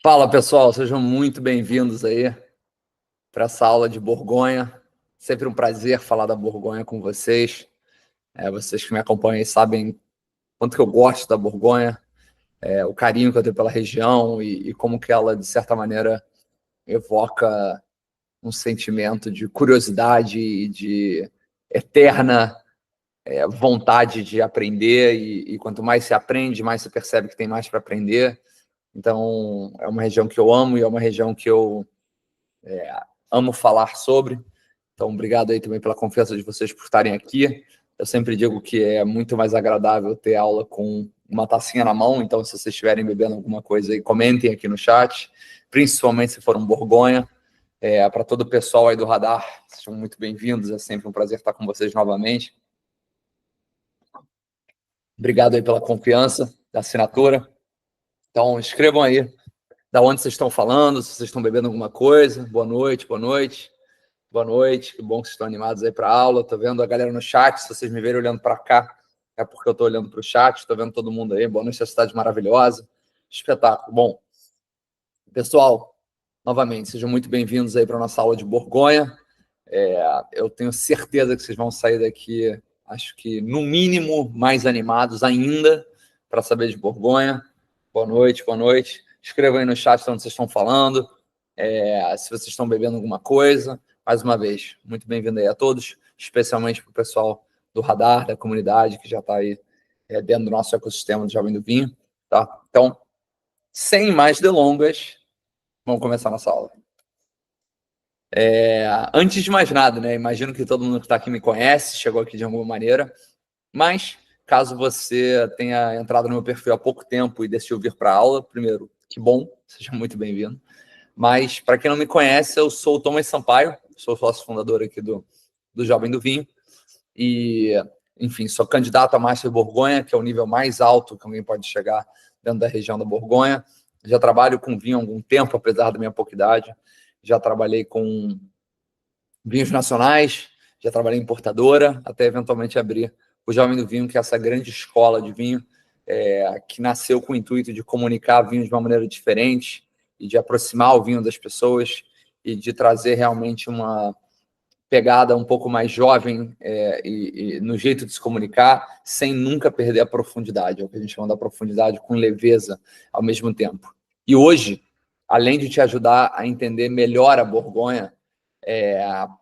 Fala, pessoal, sejam muito bem-vindos aí para essa aula de Borgonha. Sempre um prazer falar da Borgonha com vocês. Vocês que me acompanham aí sabem quanto que eu gosto da Borgonha, o carinho que eu tenho pela região e como que ela, de certa maneira, evoca um sentimento de curiosidade e de eterna vontade de aprender. E quanto mais se aprende, mais se percebe que tem mais para aprender. Então, é uma região que eu amo e é uma região que eu amo falar sobre. Então, obrigado aí também pela confiança de vocês por estarem aqui. Eu sempre digo que é muito mais agradável ter aula com uma tacinha na mão, então se vocês estiverem bebendo alguma coisa aí, comentem aqui no chat, principalmente se for um Borgonha. Para todo o pessoal aí do Radar, sejam muito bem-vindos, é sempre um prazer estar com vocês novamente. Obrigado aí pela confiança, da assinatura. Então, escrevam aí da onde vocês estão falando, se vocês estão bebendo alguma coisa. Boa noite, boa noite. Boa noite, que bom que vocês estão animados aí para a aula. Estou vendo a galera no chat, se vocês me verem olhando para cá, é porque eu estou olhando para o chat, estou vendo todo mundo aí. Boa noite, essa cidade maravilhosa. Espetáculo. Bom, pessoal, novamente, sejam muito bem-vindos aí para a nossa aula de Borgonha. Eu tenho certeza que vocês vão sair daqui, acho que no mínimo, mais animados ainda para saber de Borgonha. Boa noite, boa noite. Escrevam aí no chat onde vocês estão falando, se vocês estão bebendo alguma coisa. Mais uma vez, muito bem-vindo aí a todos, especialmente para o pessoal do Radar, da comunidade, que já está aí dentro do nosso ecossistema do Jovem do Vinho. Tá? Então, sem mais delongas, vamos começar a nossa aula. Antes de mais nada, né? Imagino que todo mundo que está aqui me conhece, chegou aqui de alguma maneira, mas caso você tenha entrado no meu perfil há pouco tempo e decidiu vir para a aula, primeiro, que bom, seja muito bem-vindo. Mas, para quem não me conhece, eu sou o Thomas Sampaio, sou sócio fundador aqui do Jovem do Vinho. E, enfim, sou candidato a Master Borgonha, que é o nível mais alto que alguém pode chegar dentro da região da Borgonha. Já trabalho com vinho há algum tempo, apesar da minha pouca idade. Já trabalhei com vinhos nacionais, já trabalhei em importadora, até eventualmente abrir o Jovem do Vinho, que é essa grande escola de vinho, que nasceu com o intuito de comunicar vinho de uma maneira diferente, e de aproximar o vinho das pessoas e de trazer realmente uma pegada um pouco mais jovem e no jeito de se comunicar, sem nunca perder a profundidade, é o que a gente chama da profundidade com leveza ao mesmo tempo. E hoje, além de te ajudar a entender melhor a Borgonha,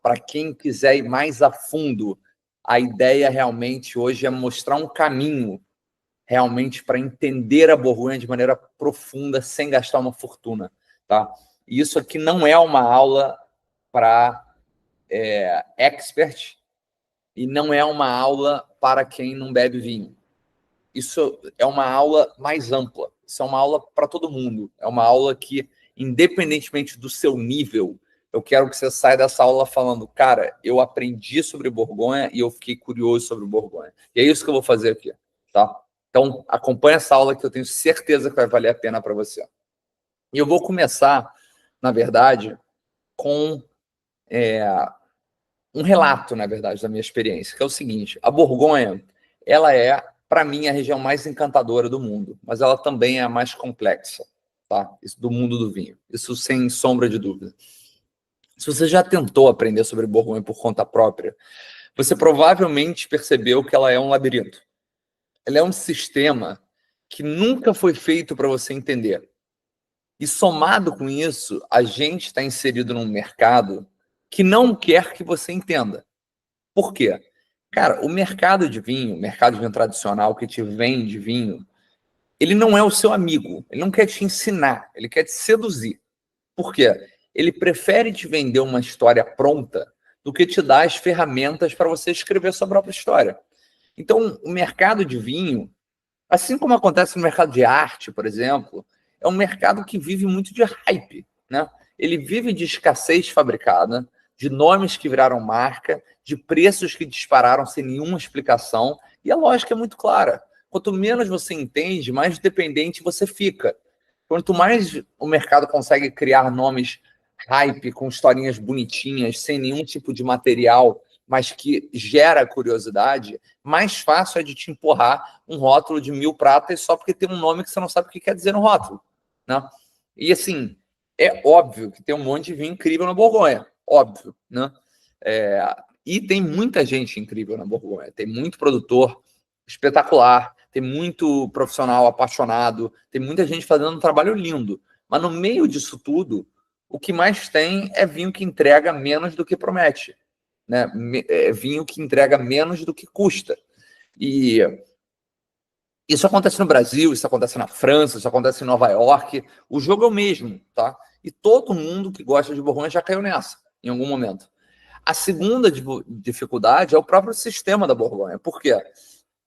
para quem quiser ir mais a fundo, a ideia realmente hoje é mostrar um caminho realmente para entender a Borgonha de maneira profunda, sem gastar uma fortuna, tá? E isso aqui não é uma aula para expert e não é uma aula para quem não bebe vinho. Isso é uma aula mais ampla. Isso é uma aula para todo mundo. É uma aula que, independentemente do seu nível, eu quero que você saia dessa aula falando, cara, eu aprendi sobre Borgonha e eu fiquei curioso sobre Borgonha. E é isso que eu vou fazer aqui, tá? Então, acompanha essa aula que eu tenho certeza que vai valer a pena para você. E eu vou começar, na verdade, com um relato, na verdade, da minha experiência, que é o seguinte: a Borgonha, ela é, para mim, a região mais encantadora do mundo, mas ela também é a mais complexa, tá? Isso do mundo do vinho. Isso sem sombra de dúvida. Se você já tentou aprender sobre Borgonha por conta própria, você provavelmente percebeu que ela é um labirinto. Ela é um sistema que nunca foi feito para você entender. E somado com isso, a gente está inserido num mercado que não quer que você entenda. Por quê? Cara, o mercado de vinho, o mercado de vinho tradicional que te vende vinho, ele não é o seu amigo. Ele não quer te ensinar, ele quer te seduzir. Por quê? Ele prefere te vender uma história pronta do que te dar as ferramentas para você escrever sua própria história. Então, o mercado de vinho, assim como acontece no mercado de arte, por exemplo, é um mercado que vive muito de hype, né? Ele vive de escassez fabricada, de nomes que viraram marca, de preços que dispararam sem nenhuma explicação, e a lógica é muito clara. Quanto menos você entende, mais dependente você fica. Quanto mais o mercado consegue criar nomes hype, com historinhas bonitinhas, sem nenhum tipo de material, mas que gera curiosidade, mais fácil é de te empurrar um rótulo de 1000 pratas só porque tem um nome que você não sabe o que quer dizer no rótulo, né? E assim, é óbvio que tem um monte de vinho incrível na Borgonha, óbvio, né? E tem muita gente incrível na Borgonha, tem muito produtor espetacular, tem muito profissional apaixonado, tem muita gente fazendo um trabalho lindo. Mas no meio disso tudo, o que mais tem é vinho que entrega menos do que promete, né? É vinho que entrega menos do que custa. E isso acontece no Brasil, isso acontece na França, isso acontece em Nova York. O jogo é o mesmo, tá? E todo mundo que gosta de Borgonha já caiu nessa, em algum momento. A segunda dificuldade é o próprio sistema da Borgonha. Por quê?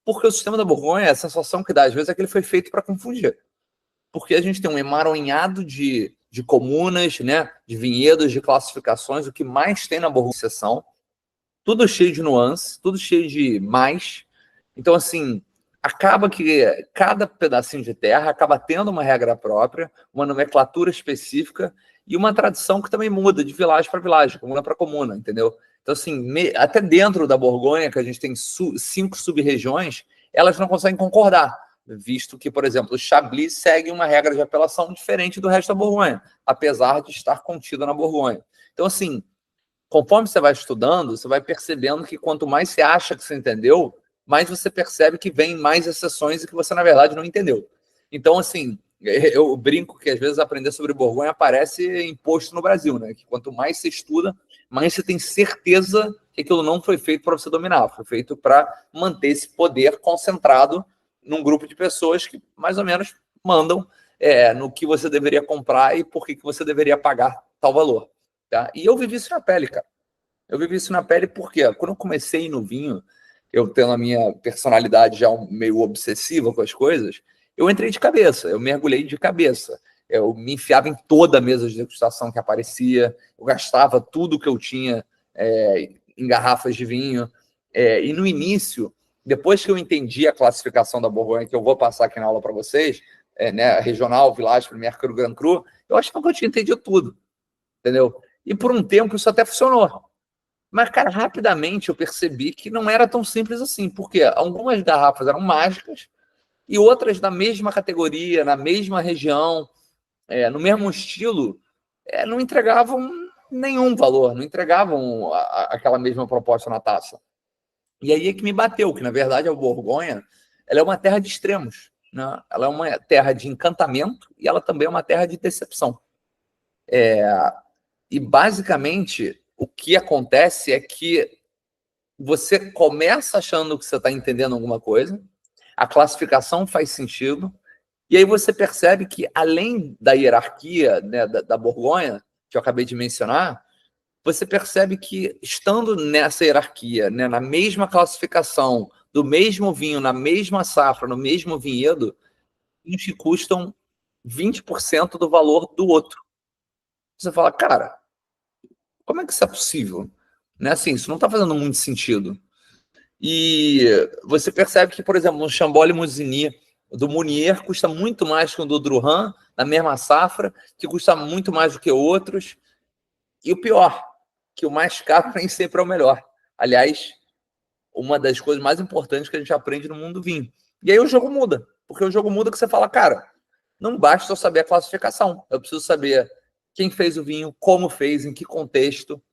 Porque o sistema da Borgonha, a sensação que dá às vezes é que ele foi feito para confundir. Porque a gente tem um emaranhado de comunas, né, de vinhedos, de classificações, o que mais tem na Borgonha é seção, tudo cheio de nuances, tudo cheio de mais. Então, assim, acaba que cada pedacinho de terra acaba tendo uma regra própria, uma nomenclatura específica e uma tradição que também muda de vilagem para vilagem, comuna para comuna, entendeu? Então, assim, até dentro da Borgonha, que a gente tem 5 sub-regiões, elas não conseguem concordar, visto que, por exemplo, o Chablis segue uma regra de apelação diferente do resto da Borgonha, apesar de estar contida na Borgonha. Então, assim, conforme você vai estudando, você vai percebendo que quanto mais você acha que você entendeu, mais você percebe que vem mais exceções e que você, na verdade, não entendeu. Então, assim, eu brinco que às vezes aprender sobre Borgonha parece imposto no Brasil, né? Que quanto mais você estuda, mais você tem certeza que aquilo não foi feito para você dominar, foi feito para manter esse poder concentrado num grupo de pessoas que mais ou menos mandam no que você deveria comprar e por que você deveria pagar tal valor. Tá? E eu vivi isso na pele, cara. Eu vivi isso na pele porque quando eu comecei no vinho, eu tendo a minha personalidade já meio obsessiva com as coisas, eu entrei de cabeça, eu mergulhei de cabeça. Eu me enfiava em toda a mesa de degustação que aparecia, eu gastava tudo que eu tinha em garrafas de vinho. E no início, depois que eu entendi a classificação da Borgonha, que eu vou passar aqui na aula para vocês, né, regional, Village, Premier Cru, Grand Cru, eu achava que eu tinha entendido tudo, entendeu? E por um tempo isso até funcionou. Mas, cara, rapidamente eu percebi que não era tão simples assim, porque algumas garrafas eram mágicas e outras da mesma categoria, na mesma região, no mesmo estilo, não entregavam nenhum valor, não entregavam aquela mesma proposta na taça. E aí é que me bateu, que na verdade a Borgonha ela é uma terra de extremos, né? Ela é uma terra de encantamento e ela também é uma terra de decepção. E basicamente o que acontece é que você começa achando que você está entendendo alguma coisa, a classificação faz sentido, e aí você percebe que, além da hierarquia, né, da Borgonha, que eu acabei de mencionar, você percebe que, estando nessa hierarquia, né, na mesma classificação, do mesmo vinho, na mesma safra, no mesmo vinhedo, vinhos que custam 20% do valor do outro. Você fala, cara, como é que isso é possível? Né? Assim, isso não está fazendo muito sentido. E você percebe que, por exemplo, um Chambord Musigny do Meunier custa muito mais que o do Druhan, na mesma safra, que custa muito mais do que outros. E o pior, que o mais caro nem sempre é o melhor. Aliás, uma das coisas mais importantes que a gente aprende no mundo do vinho. E aí o jogo muda, porque o jogo muda que você fala, cara, não basta eu saber a classificação, eu preciso saber quem fez o vinho, como fez, em que contexto.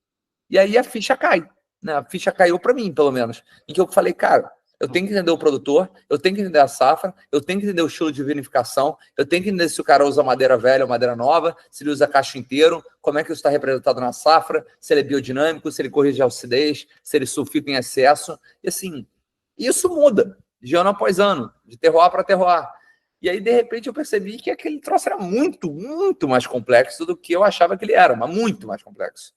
E aí a ficha cai. Né? A ficha caiu para mim, pelo menos. Em que eu falei, cara, eu tenho que entender o produtor, eu tenho que entender a safra, eu tenho que entender o estilo de vinificação, eu tenho que entender se o cara usa madeira velha ou madeira nova, se ele usa cacho inteiro, como é que isso está representado na safra, se ele é biodinâmico, se ele corrige a acidez, se ele sulfita em excesso. E assim, isso muda de ano após ano, de terroir para terroir. E aí, de repente, eu percebi que aquele troço era muito, muito mais complexo do que eu achava que ele era, mas muito mais complexo.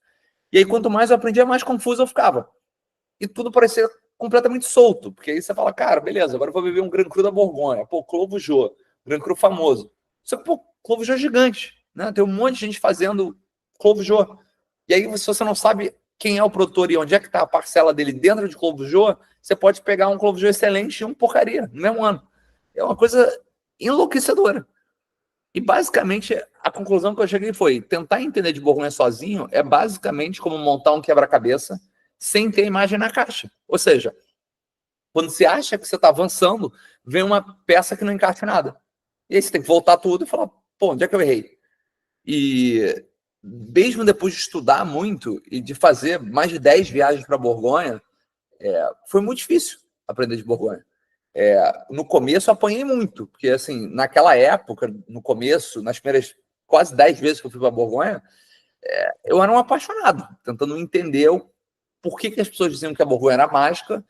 E aí, quanto mais eu aprendia, mais confuso eu ficava. E tudo parecia completamente solto. Porque aí você fala, cara, beleza, agora eu vou beber um Grand Cru da Borgonha. Pô, Clos Vougeot, Grand Cru famoso. Só que, pô, Clos Vougeot é gigante. Né? Tem um monte de gente fazendo Clos Vougeot. E aí, se você não sabe quem é o produtor e onde é que está a parcela dele dentro de Clos Vougeot, você pode pegar um Clos Vougeot excelente e um porcaria no mesmo ano. É uma coisa enlouquecedora. E basicamente a conclusão que eu cheguei foi: tentar entender de Borgonha sozinho é basicamente como montar um quebra-cabeça sem ter imagem na caixa. Ou seja, quando você acha que você está avançando, vem uma peça que não encaixa em nada. E aí você tem que voltar tudo e falar: pô, onde é que eu errei? E mesmo depois de estudar muito e de fazer mais de 10 viagens para Borgonha, foi muito difícil aprender de Borgonha. No começo, eu apanhei muito, porque, assim, naquela época, no começo, nas primeiras quase 10 vezes que eu fui para Borgonha, eu era um apaixonado, tentando entender por que as pessoas diziam que a Borgonha era mágica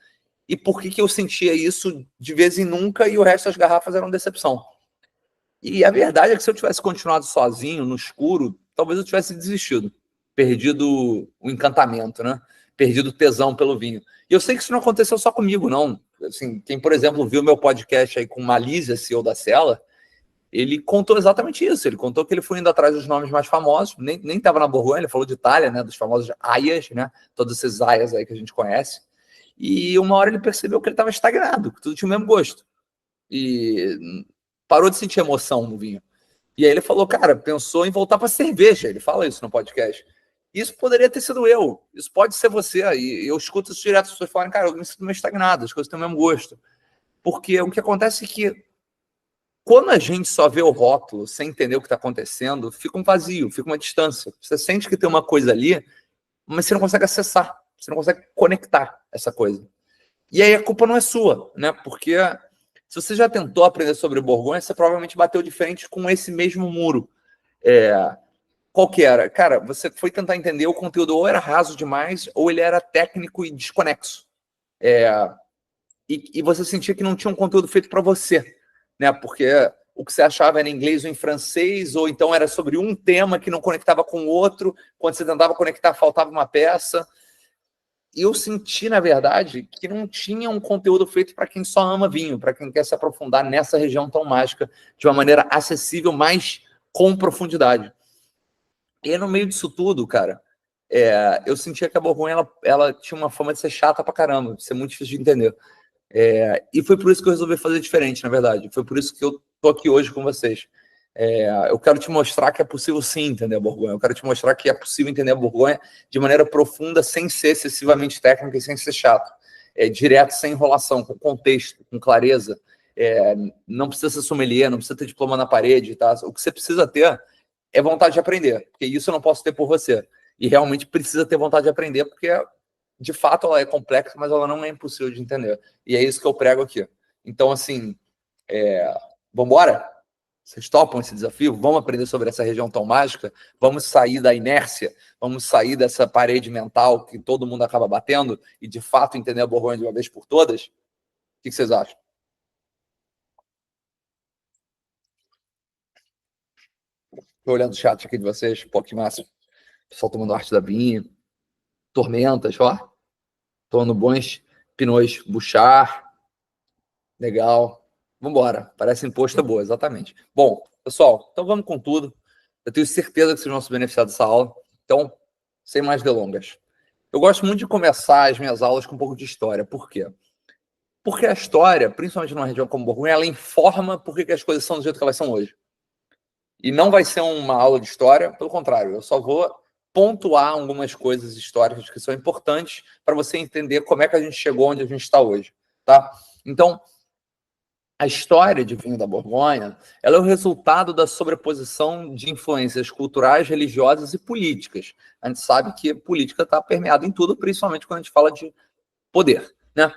e por que eu sentia isso de vez em nunca e o resto das garrafas eram decepção. E a verdade é que se eu tivesse continuado sozinho, no escuro, talvez eu tivesse desistido, perdido o encantamento, né? Perdido o tesão pelo vinho. E eu sei que isso não aconteceu só comigo, não. Assim, quem, por exemplo, viu meu podcast aí com Malísia, CEO da Sela, ele contou exatamente isso. Ele contou que ele foi indo atrás dos nomes mais famosos, nem estava na Borgonha, ele falou de Itália, né? Dos famosos aias, né? Todos esses aias aí que a gente conhece. E uma hora ele percebeu que ele estava estagnado, que tudo tinha o mesmo gosto. E parou de sentir emoção no vinho. E aí ele falou, cara, pensou em voltar para cerveja. Ele fala isso no podcast. Isso poderia ter sido eu. Isso pode ser você. E eu escuto isso direto, as pessoas falam, cara, eu me sinto meio estagnado, as coisas têm o mesmo gosto. Porque o que acontece é que quando a gente só vê o rótulo sem entender o que está acontecendo, fica um vazio, fica uma distância. Você sente que tem uma coisa ali, mas você não consegue acessar, você não consegue conectar essa coisa. E aí a culpa não é sua, né? Porque se você já tentou aprender sobre Borgonha, você provavelmente bateu de frente com esse mesmo muro. Qual que era? Cara, você foi tentar entender o conteúdo ou era raso demais ou ele era técnico e desconexo. E você sentia que não tinha um conteúdo feito para você, né? Porque o que você achava era em inglês ou em francês, ou então era sobre um tema que não conectava com o outro. Quando você tentava conectar, faltava uma peça. E eu senti, na verdade, que não tinha um conteúdo feito para quem só ama vinho, para quem quer se aprofundar nessa região tão mágica de uma maneira acessível, mas com profundidade. E no meio disso tudo, cara, eu sentia que a Borgonha ela tinha uma fama de ser chata pra caramba, de ser muito difícil de entender. E foi por isso que eu resolvi fazer diferente, na verdade. Foi por isso que eu tô aqui hoje com vocês. Eu quero te mostrar que é possível sim entender a Borgonha. Eu quero te mostrar que é possível entender a Borgonha de maneira profunda, sem ser excessivamente técnica e sem ser chato. Direto, sem enrolação, com contexto, com clareza. Não precisa ser sommelier, não precisa ter diploma na parede. Tá? O que você precisa ter é vontade de aprender, porque isso eu não posso ter por você. E realmente precisa ter vontade de aprender, porque de fato ela é complexa, mas ela não é impossível de entender. E é isso que eu prego aqui. Então, assim, vamos embora? Vocês topam esse desafio? Vamos aprender sobre essa região tão mágica? Vamos sair da inércia? Vamos sair dessa parede mental que todo mundo acaba batendo e, de fato, entender a Borgonha de uma vez por todas? O que vocês acham? Estou olhando o chat aqui de vocês. Pô, que massa. Pessoal tomando arte da vinha. Tormentas, ó. Tomando bons pinôs Bouchard. Legal. Vamos embora. Parece imposto boa, exatamente. Bom, pessoal, então vamos com tudo. Eu tenho certeza que vocês vão se beneficiar dessa aula. Então, sem mais delongas. Eu gosto muito de começar as minhas aulas com um pouco de história. Por quê? Porque a história, principalmente numa região como Borgonha, ela informa por que as coisas são do jeito que elas são hoje. E não vai ser uma aula de história, pelo contrário, eu só vou pontuar algumas coisas históricas que são importantes para você entender como é que a gente chegou onde a gente está hoje, tá? Então, a história de vinho da Borgonha, ela é o resultado da sobreposição de influências culturais, religiosas e políticas. A gente sabe que política está permeada em tudo, principalmente quando a gente fala de poder, né?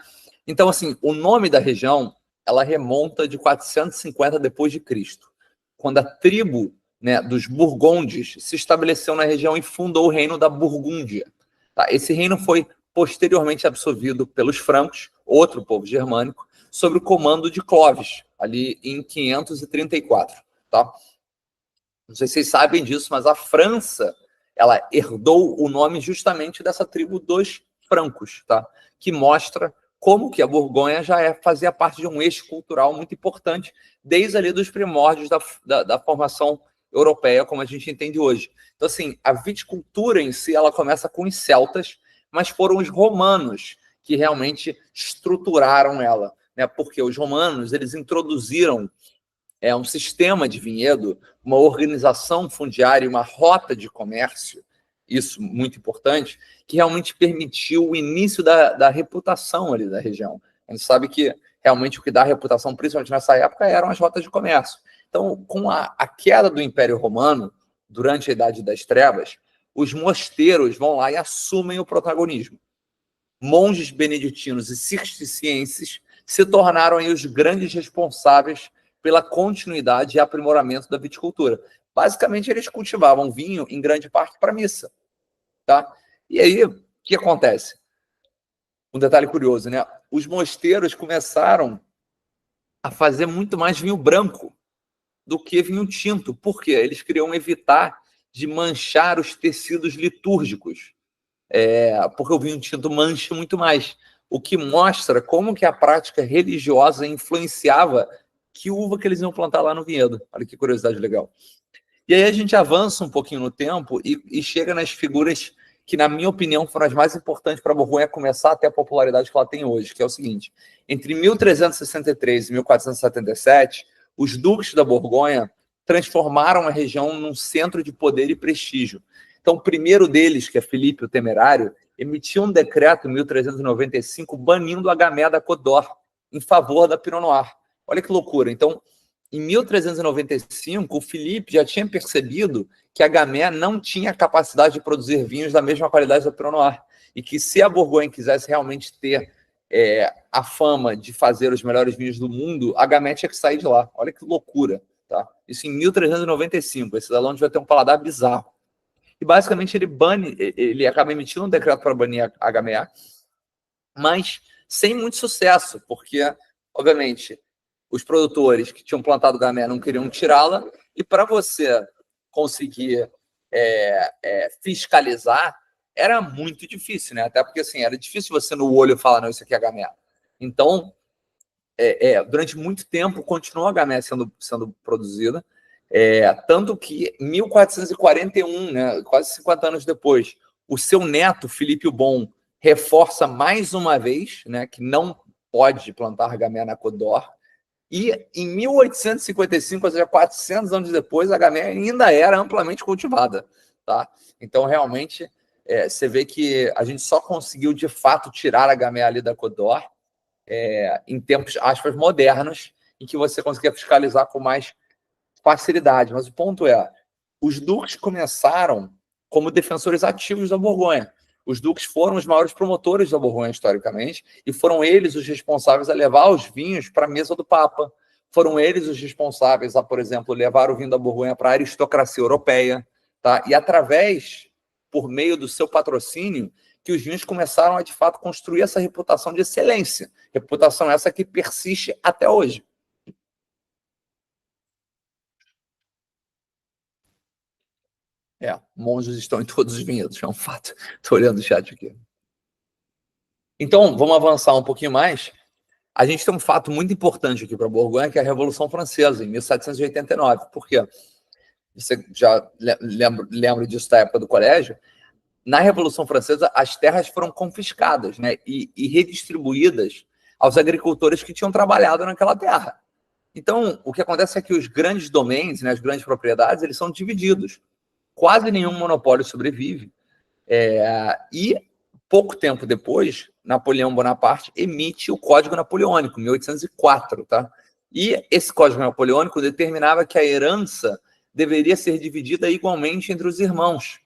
Então, assim, o nome da região, ela remonta de 450 depois de Cristo, quando a tribo, né, dos Burgondes se estabeleceu na região e fundou o reino da Burgúndia. Tá? Esse reino foi posteriormente absorvido pelos francos, outro povo germânico, sob o comando de Clovis, ali em 534. Tá? Não sei se vocês sabem disso, mas a França, ela herdou o nome justamente dessa tribo dos francos, tá? Que mostra como que a Borgonha já fazia parte de um eixo cultural muito importante, desde ali dos primórdios da formação europeia, como a gente entende hoje. Então, assim, a viticultura em si, ela começa com os celtas, mas foram os romanos que realmente estruturaram ela, né? Porque os romanos, eles introduziram um sistema de vinhedo, uma organização fundiária, uma rota de comércio, isso muito importante, que realmente permitiu o início da reputação ali da região. A gente sabe que realmente o que dá reputação, principalmente nessa época, eram as rotas de comércio. Então, com a queda do Império Romano, durante a Idade das Trevas, os mosteiros vão lá e assumem o protagonismo. Monges beneditinos e cistercienses se tornaram aí os grandes responsáveis pela continuidade e aprimoramento da viticultura. Basicamente, eles cultivavam vinho, em grande parte, para missa. Tá? E aí, o que acontece? Um detalhe curioso, né? Os mosteiros começaram a fazer muito mais vinho branco do que vinho tinto. Por quê? Eles queriam evitar de manchar os tecidos litúrgicos, porque o vinho tinto mancha muito mais, o que mostra como que a prática religiosa influenciava que uva que eles iam plantar lá no vinhedo. Olha que curiosidade legal. E aí a gente avança um pouquinho no tempo e chega nas figuras que, na minha opinião, foram as mais importantes para a Borgonha começar a ter a popularidade que ela tem hoje, que é o seguinte: entre 1363 e 1477, os duques da Borgonha transformaram a região num centro de poder e prestígio. Então, o primeiro deles, que é Filipe o Temerário, emitiu um decreto em 1395 banindo a Gamay da Côte d'Or em favor da Pinot Noir. Olha que loucura. Então, em 1395, o Filipe já tinha percebido que a Gamay não tinha capacidade de produzir vinhos da mesma qualidade da Pinot Noir, e que se a Borgonha quisesse realmente ter a fama de fazer os melhores vinhos do mundo, a Gamay tinha que sair de lá. Olha que loucura. Tá? Isso em 1395. Esse cidadão vai ter um paladar bizarro. E basicamente ele acaba emitindo um decreto para banir a Gamay, mas sem muito sucesso, porque, obviamente, os produtores que tinham plantado Gamay não queriam tirá-la, e para você conseguir fiscalizar era muito difícil, né? Até porque assim, era difícil você no olho falar, não, isso aqui é Gamay. Então, durante muito tempo continuou a Gamay sendo produzida, tanto que em 1441, né, quase 50 anos depois, o seu neto, Filipe o Bom, reforça mais uma vez, né, que não pode plantar Gamay na Côte d'Or. E em 1855, ou seja, 400 anos depois, a Gamay ainda era amplamente cultivada. Tá? Então, realmente, você vê que a gente só conseguiu, de fato, tirar a Gamay ali da Côte d'Or em tempos, aspas, modernos, em que você conseguia fiscalizar com mais facilidade. Mas o ponto é, os duques começaram como defensores ativos da Borgonha. Os duques foram os maiores promotores da Borgonha, historicamente, e foram eles os responsáveis a levar os vinhos para a mesa do Papa. Foram eles os responsáveis a, por exemplo, levar o vinho da Borgonha para a aristocracia europeia. Tá? E através, por meio do seu patrocínio, que os vinhos começaram a, de fato, construir essa reputação de excelência. Reputação essa que persiste até hoje. Monges estão em todos os vinhedos, é um fato. Estou olhando o chat aqui. Então, vamos avançar um pouquinho mais. A gente tem um fato muito importante aqui para a Borgonha, que é a Revolução Francesa, em 1789. Por quê? Você já lembra disso da época do colégio? Na Revolução Francesa, as terras foram confiscadas, né, e redistribuídas aos agricultores que tinham trabalhado naquela terra. Então, o que acontece é que os grandes domains, né, as grandes propriedades, eles são divididos. Quase nenhum monopólio sobrevive. E, pouco tempo depois, Napoleão Bonaparte emite o Código Napoleônico, 1804. Tá? E esse Código Napoleônico determinava que a herança deveria ser dividida igualmente entre os irmãos.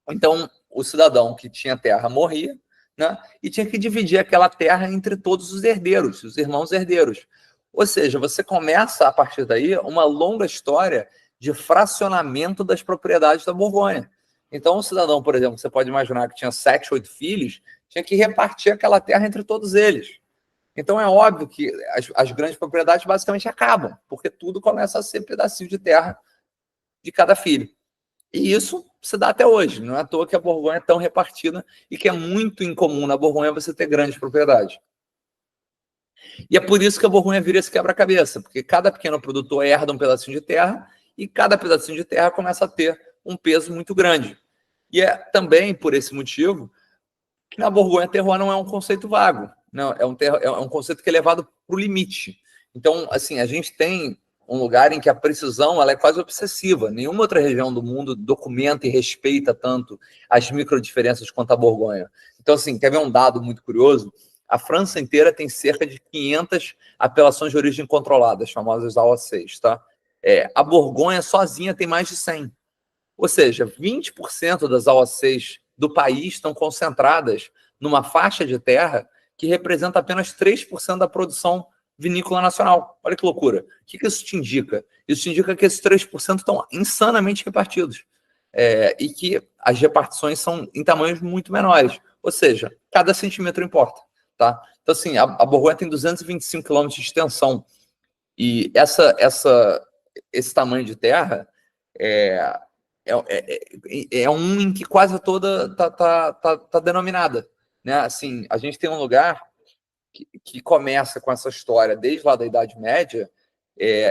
Então, o cidadão que tinha terra morria, né, e tinha que dividir aquela terra entre todos os herdeiros, os irmãos herdeiros. Ou seja, você começa, a partir daí, uma longa história de fracionamento das propriedades da Borgonha. Então, um cidadão, por exemplo, você pode imaginar que tinha 7, 8 filhos, tinha que repartir aquela terra entre todos eles. Então, é óbvio que as grandes propriedades basicamente acabam, porque tudo começa a ser pedacinho de terra de cada filho. E isso se dá até hoje. Não é à toa que a Borgonha é tão repartida e que é muito incomum na Borgonha você ter grandes propriedades. E é por isso que a Borgonha vira esse quebra-cabeça, porque cada pequeno produtor herda um pedacinho de terra e cada pedacinho de terra começa a ter um peso muito grande. E é também por esse motivo que na Borgonha terroir não é um conceito vago, não, é um conceito que é levado para o limite. Então, assim, a gente tem um lugar em que a precisão ela é quase obsessiva. Nenhuma outra região do mundo documenta e respeita tanto as microdiferenças quanto a Borgonha. Então, assim, quer ver um dado muito curioso? A França inteira tem cerca de 500 apelações de origem controlada, as famosas AOCs, tá? A Borgonha sozinha tem mais de 100. Ou seja, 20% das AOCs do país estão concentradas numa faixa de terra que representa apenas 3% da produção vinícola nacional. Olha que loucura. O que isso te indica? Isso te indica que esses 3% estão insanamente repartidos. E que as repartições são em tamanhos muito menores. Ou seja, cada centímetro importa. Tá? Então, assim, a Borgonha tem 225 quilômetros de extensão. E esse tamanho de terra é um em que quase toda tá denominada. Né? Assim, a gente tem um lugar que começa com essa história desde lá da Idade Média,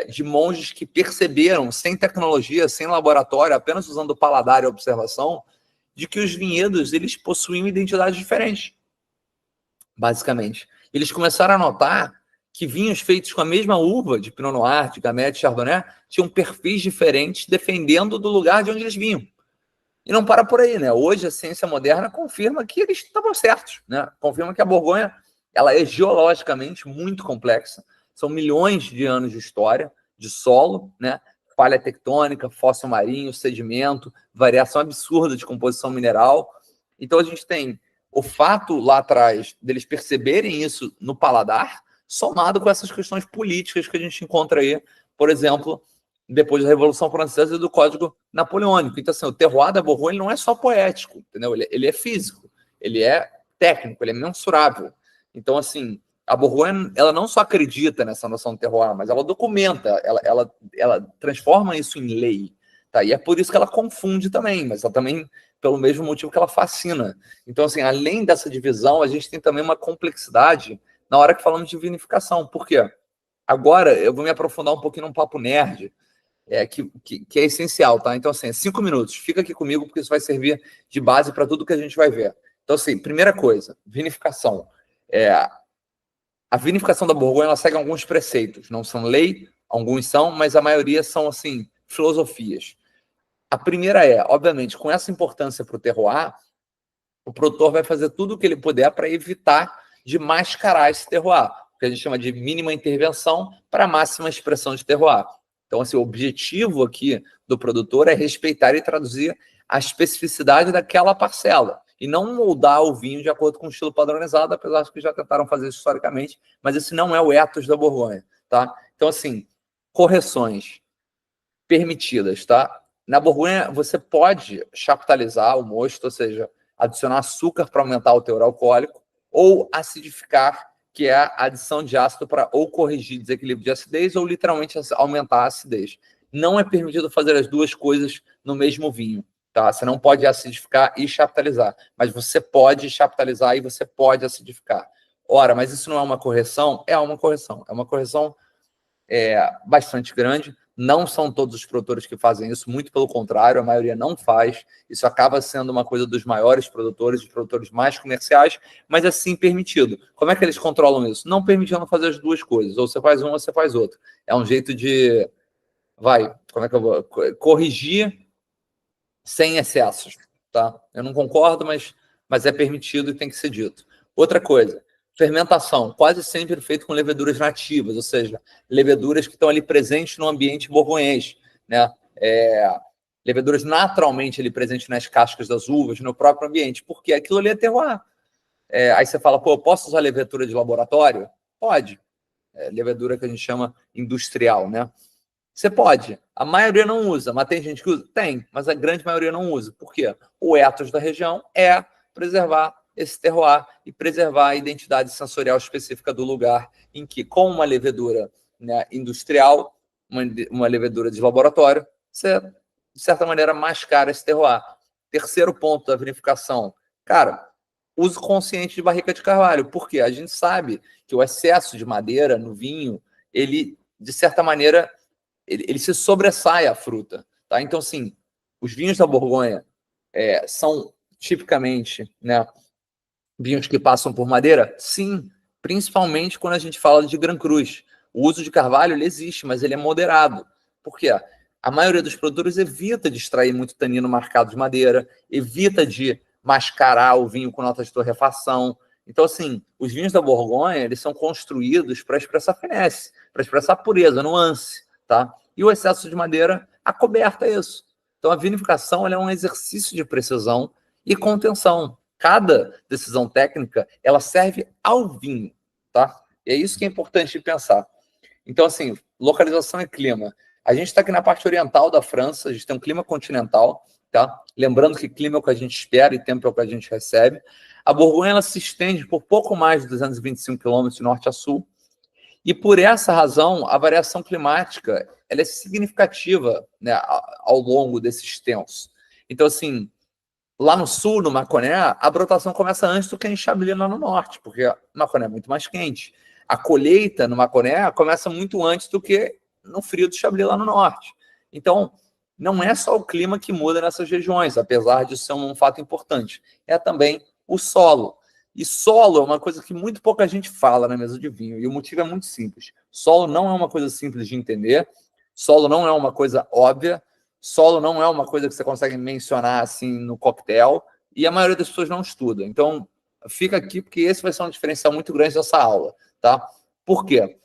de monges que perceberam, sem tecnologia, sem laboratório, apenas usando o paladar e a observação, de que os vinhedos eles possuíam identidades diferentes, basicamente. Eles começaram a notar que vinhos feitos com a mesma uva de Pinot Noir, de Gamay, de Chardonnay, tinham perfis diferentes, dependendo do lugar de onde eles vinham. E não para por aí, né? Hoje a ciência moderna confirma que eles estavam certos, né? Confirma que a Borgonha ela é geologicamente muito complexa. São milhões de anos de história, de solo, né? Falha tectônica, fóssil marinho, sedimento, variação absurda de composição mineral. Então a gente tem o fato lá atrás deles perceberem isso no paladar, somado com essas questões políticas que a gente encontra aí, por exemplo, depois da Revolução Francesa e do Código Napoleônico. Então, assim, o terroir da Borgonha ele não é só poético, entendeu? Ele é físico, ele é técnico, ele é mensurável. Então, assim, a Borgonha ela não só acredita nessa noção de terroir, mas ela documenta, ela transforma isso em lei. Tá? E é por isso que ela confunde também, mas ela também pelo mesmo motivo que ela fascina. Então, assim, além dessa divisão, a gente tem também uma complexidade na hora que falamos de vinificação. Por quê? Agora, eu vou me aprofundar um pouquinho num papo nerd, que é essencial, tá? Então, assim, 5 minutos. Fica aqui comigo, porque isso vai servir de base para tudo que a gente vai ver. Então, assim, primeira coisa, vinificação. A vinificação da Borgonha, ela segue alguns preceitos. Não são lei, alguns são, mas a maioria são, assim, filosofias. A primeira obviamente, com essa importância para o terroir, o produtor vai fazer tudo o que ele puder para evitar de mascarar esse terroir, que a gente chama de mínima intervenção para máxima expressão de terroir. Então, assim, o objetivo aqui do produtor é respeitar e traduzir a especificidade daquela parcela e não moldar o vinho de acordo com o estilo padronizado, apesar de que já tentaram fazer isso historicamente, mas esse não é o ethos da Borgonha, tá? Então, assim, correções permitidas, tá? Na Borgonha, você pode chaptalizar o mosto, ou seja, adicionar açúcar para aumentar o teor alcoólico, ou acidificar, que é a adição de ácido para ou corrigir desequilíbrio de acidez ou literalmente aumentar a acidez. Não é permitido fazer as duas coisas no mesmo vinho, tá? Você não pode acidificar e chaptalizar, mas você pode chaptalizar e você pode acidificar. Ora, mas isso não é uma correção? É uma correção. É uma correção bastante grande. Não são todos os produtores que fazem isso, muito pelo contrário, a maioria não faz. Isso acaba sendo uma coisa dos maiores produtores, dos produtores mais comerciais, mas é sim permitido. Como é que eles controlam isso? Não permitindo fazer as duas coisas, ou você faz uma ou você faz outra. É um jeito de, como é que eu vou corrigir sem excessos, tá? Eu não concordo, mas é permitido e tem que ser dito. Outra coisa, fermentação, quase sempre feito com leveduras nativas, ou seja, leveduras que estão ali presentes no ambiente borgonhês, né? Leveduras naturalmente ali presentes nas cascas das uvas, no próprio ambiente, porque aquilo ali é terroir. Aí você fala, pô, eu posso usar levedura de laboratório? Pode. Levedura que a gente chama industrial, né? Você pode. A maioria não usa, mas tem gente que usa? Tem, mas a grande maioria não usa. Por quê? O ethos da região é preservar esse terroir e preservar a identidade sensorial específica do lugar em que, com uma levedura, né, industrial, uma levedura de laboratório, você, de certa maneira, mascara esse terroir. Terceiro ponto da vinificação. Cara, uso consciente de barrica de carvalho. Por quê? A gente sabe que o excesso de madeira no vinho, ele, de certa maneira, ele se sobressai à fruta. Tá? Então, assim, os vinhos da Borgonha são tipicamente, né, vinhos que passam por madeira? Sim, principalmente quando a gente fala de Gran Cruz. O uso de carvalho ele existe, mas ele é moderado. Por quê? A maioria dos produtores evita de extrair muito tanino marcado de madeira, evita de mascarar o vinho com notas de torrefação. Então, assim, os vinhos da Borgonha, eles são construídos para expressar finesse, para expressar pureza, nuance, tá? E o excesso de madeira acoberta isso. Então, a vinificação ela é um exercício de precisão e contenção. Cada decisão técnica, ela serve ao vinho, tá? E é isso que é importante de pensar. Então, assim, localização e clima. A gente está aqui na parte oriental da França, a gente tem um clima continental, tá? Lembrando que clima é o que a gente espera e tempo é o que a gente recebe. A Borgonha ela se estende por pouco mais de 225 quilômetros de norte a sul, e por essa razão, a variação climática ela é significativa, né, ao longo desses tempos. Então, assim, lá no sul, no Mâconnais, a brotação começa antes do que em Chablis lá no norte, porque o Mâconnais é muito mais quente. A colheita no Mâconnais começa muito antes do que no frio do Chablis lá no norte. Então, não é só o clima que muda nessas regiões, apesar de ser um fato importante. É também o solo. E solo é uma coisa que muito pouca gente fala na mesa de vinho, e o motivo é muito simples. Solo não é uma coisa simples de entender, solo não é uma coisa óbvia, solo não é uma coisa que você consegue mencionar assim no coquetel, e a maioria das pessoas não estuda. Então, fica aqui porque esse vai ser um diferencial muito grande dessa aula, tá? Por quê?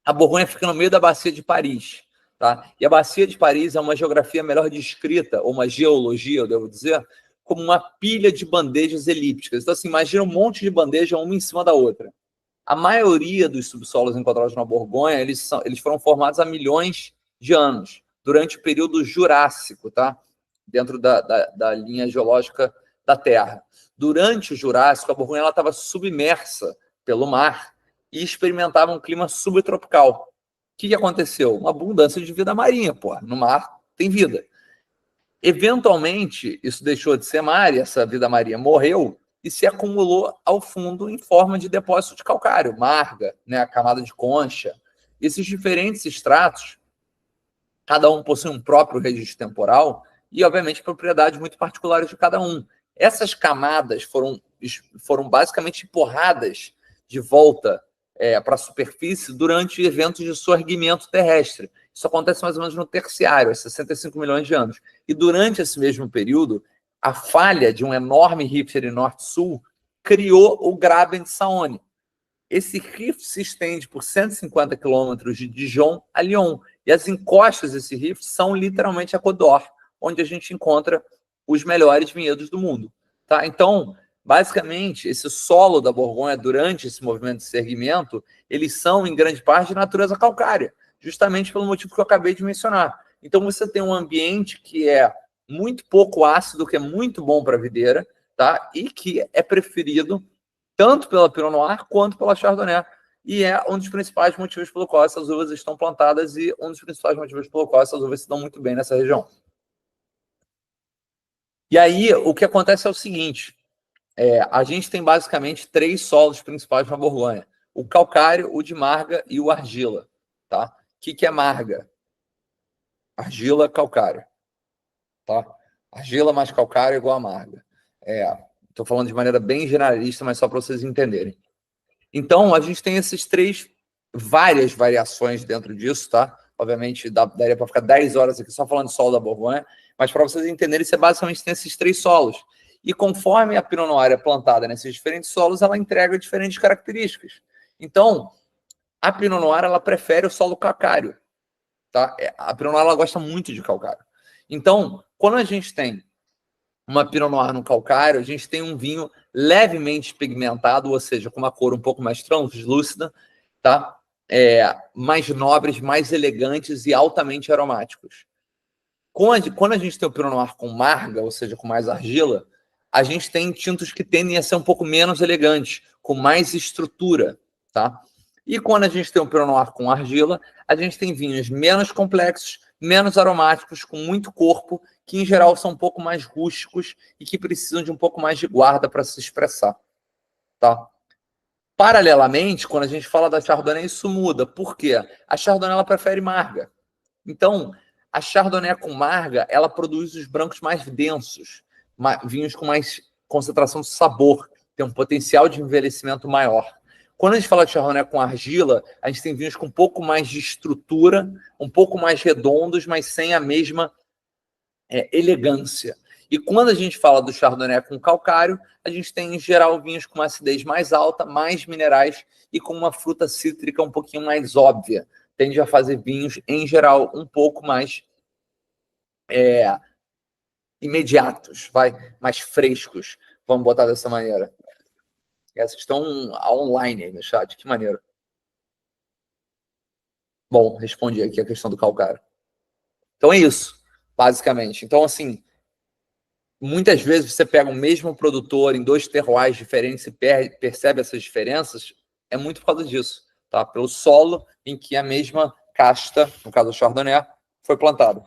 A Borgonha fica no meio da Bacia de Paris, tá? E a Bacia de Paris é uma geografia melhor descrita, ou uma geologia, eu devo dizer, como uma pilha de bandejas elípticas. Então, assim, imagina um monte de bandeja uma em cima da outra. A maioria dos subsolos encontrados na Borgonha, eles foram formados há milhões de anos, durante o período Jurássico, tá? Dentro da linha geológica da Terra. Durante o Jurássico, a Borgonha estava submersa pelo mar e experimentava um clima subtropical. O que aconteceu? Uma abundância de vida marinha, pô. No mar tem vida. Eventualmente, isso deixou de ser mar e essa vida marinha morreu e se acumulou ao fundo em forma de depósito de calcário, marga, né, a camada de concha. Esses diferentes estratos, cada um possui um próprio registro temporal e, obviamente, propriedades muito particulares de cada um. Essas camadas foram basicamente empurradas de volta para a superfície durante eventos de soerguimento terrestre. Isso acontece mais ou menos no terciário, há 65 milhões de anos. E durante esse mesmo período, a falha de um enorme rift de norte-sul criou o Graben de Saône. Esse rift se estende por 150 quilômetros de Dijon a Lyon. E as encostas desse rift são literalmente a Côte d'Or, onde a gente encontra os melhores vinhedos do mundo. Tá? Então, basicamente, esse solo da Borgonha, durante esse movimento de erguimento, eles são, em grande parte, de natureza calcária, justamente pelo motivo que eu acabei de mencionar. Então, você tem um ambiente que é muito pouco ácido, que é muito bom para a videira, tá? E que é preferido tanto pela Pinot Noir quanto pela Chardonnay. E é um dos principais motivos pelo qual essas uvas estão plantadas e um dos principais motivos pelo qual essas uvas se dão muito bem nessa região. E aí, o que acontece é o seguinte, a gente tem basicamente 3 solos principais na Borgonha. O calcário, o de marga e o argila. Tá? O que é marga? Argila, calcário. Tá? Argila mais calcário é igual a marga. Estou falando de maneira bem generalista, mas só para vocês entenderem. Então, a gente tem esses 3, várias variações dentro disso, tá? Obviamente, daria para ficar 10 horas aqui só falando de solo da Borgonha, mas para vocês entenderem, você basicamente tem esses 3 solos. E conforme a Pinot Noir é plantada nesses diferentes solos, ela entrega diferentes características. Então, a Pinot Noir, ela prefere o solo calcário, tá? A Pinot Noir, ela gosta muito de calcário. Então, quando a gente tem uma Pinot Noir no calcário, a gente tem um vinho levemente pigmentado, ou seja, com uma cor um pouco mais translúcida, tá? Mais nobres, mais elegantes e altamente aromáticos. Quando a gente tem o Pinot Noir com marga, ou seja, com mais argila, a gente tem tintos que tendem a ser um pouco menos elegantes, com mais estrutura, tá? E quando a gente tem o Pinot Noir com argila, a gente tem vinhos menos complexos, menos aromáticos, com muito corpo, que em geral são um pouco mais rústicos e que precisam de um pouco mais de guarda para se expressar, tá? Paralelamente, quando a gente fala da Chardonnay, isso muda. Por quê? A Chardonnay ela prefere marga. Então, a Chardonnay com marga, ela produz os brancos mais densos, vinhos com mais concentração de sabor, tem um potencial de envelhecimento maior. Quando a gente fala de Chardonnay com argila, a gente tem vinhos com um pouco mais de estrutura, um pouco mais redondos, mas sem a mesma elegância. E quando a gente fala do Chardonnay com calcário, a gente tem, em geral, vinhos com uma acidez mais alta, mais minerais e com uma fruta cítrica um pouquinho mais óbvia. Tende a fazer vinhos, em geral, um pouco mais imediatos, mais frescos, vamos botar dessa maneira. Essas estão online aí no chat, que maneiro. Bom, respondi aqui a questão do calcário. Então é isso, basicamente. Então, assim, muitas vezes você pega o mesmo produtor em 2 terroirs diferentes e percebe essas diferenças, é muito por causa disso, tá? Pelo solo em que a mesma casta, no caso do Chardonnay, foi plantada.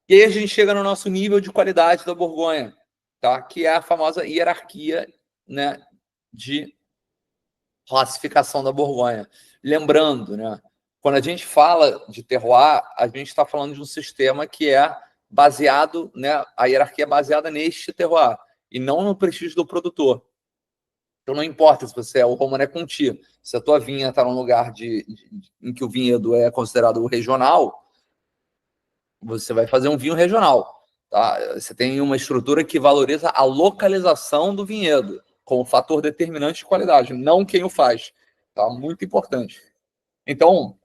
E aí a gente chega no nosso nível de qualidade da Borgonha, tá? Que é a famosa hierarquia, né, de classificação da Borgonha. Lembrando, né, quando a gente fala de terroir, a gente está falando de um sistema que é baseado, né, a hierarquia é baseada neste terroir, e não no prestígio do produtor. Então não importa se você é o Romané Conti, se a tua vinha está num lugar em que o vinhedo é considerado regional, você vai fazer um vinho regional. Tá? Você tem uma estrutura que valoriza a localização do vinhedo como fator determinante de qualidade, não quem o faz. Tá? Muito importante. Então,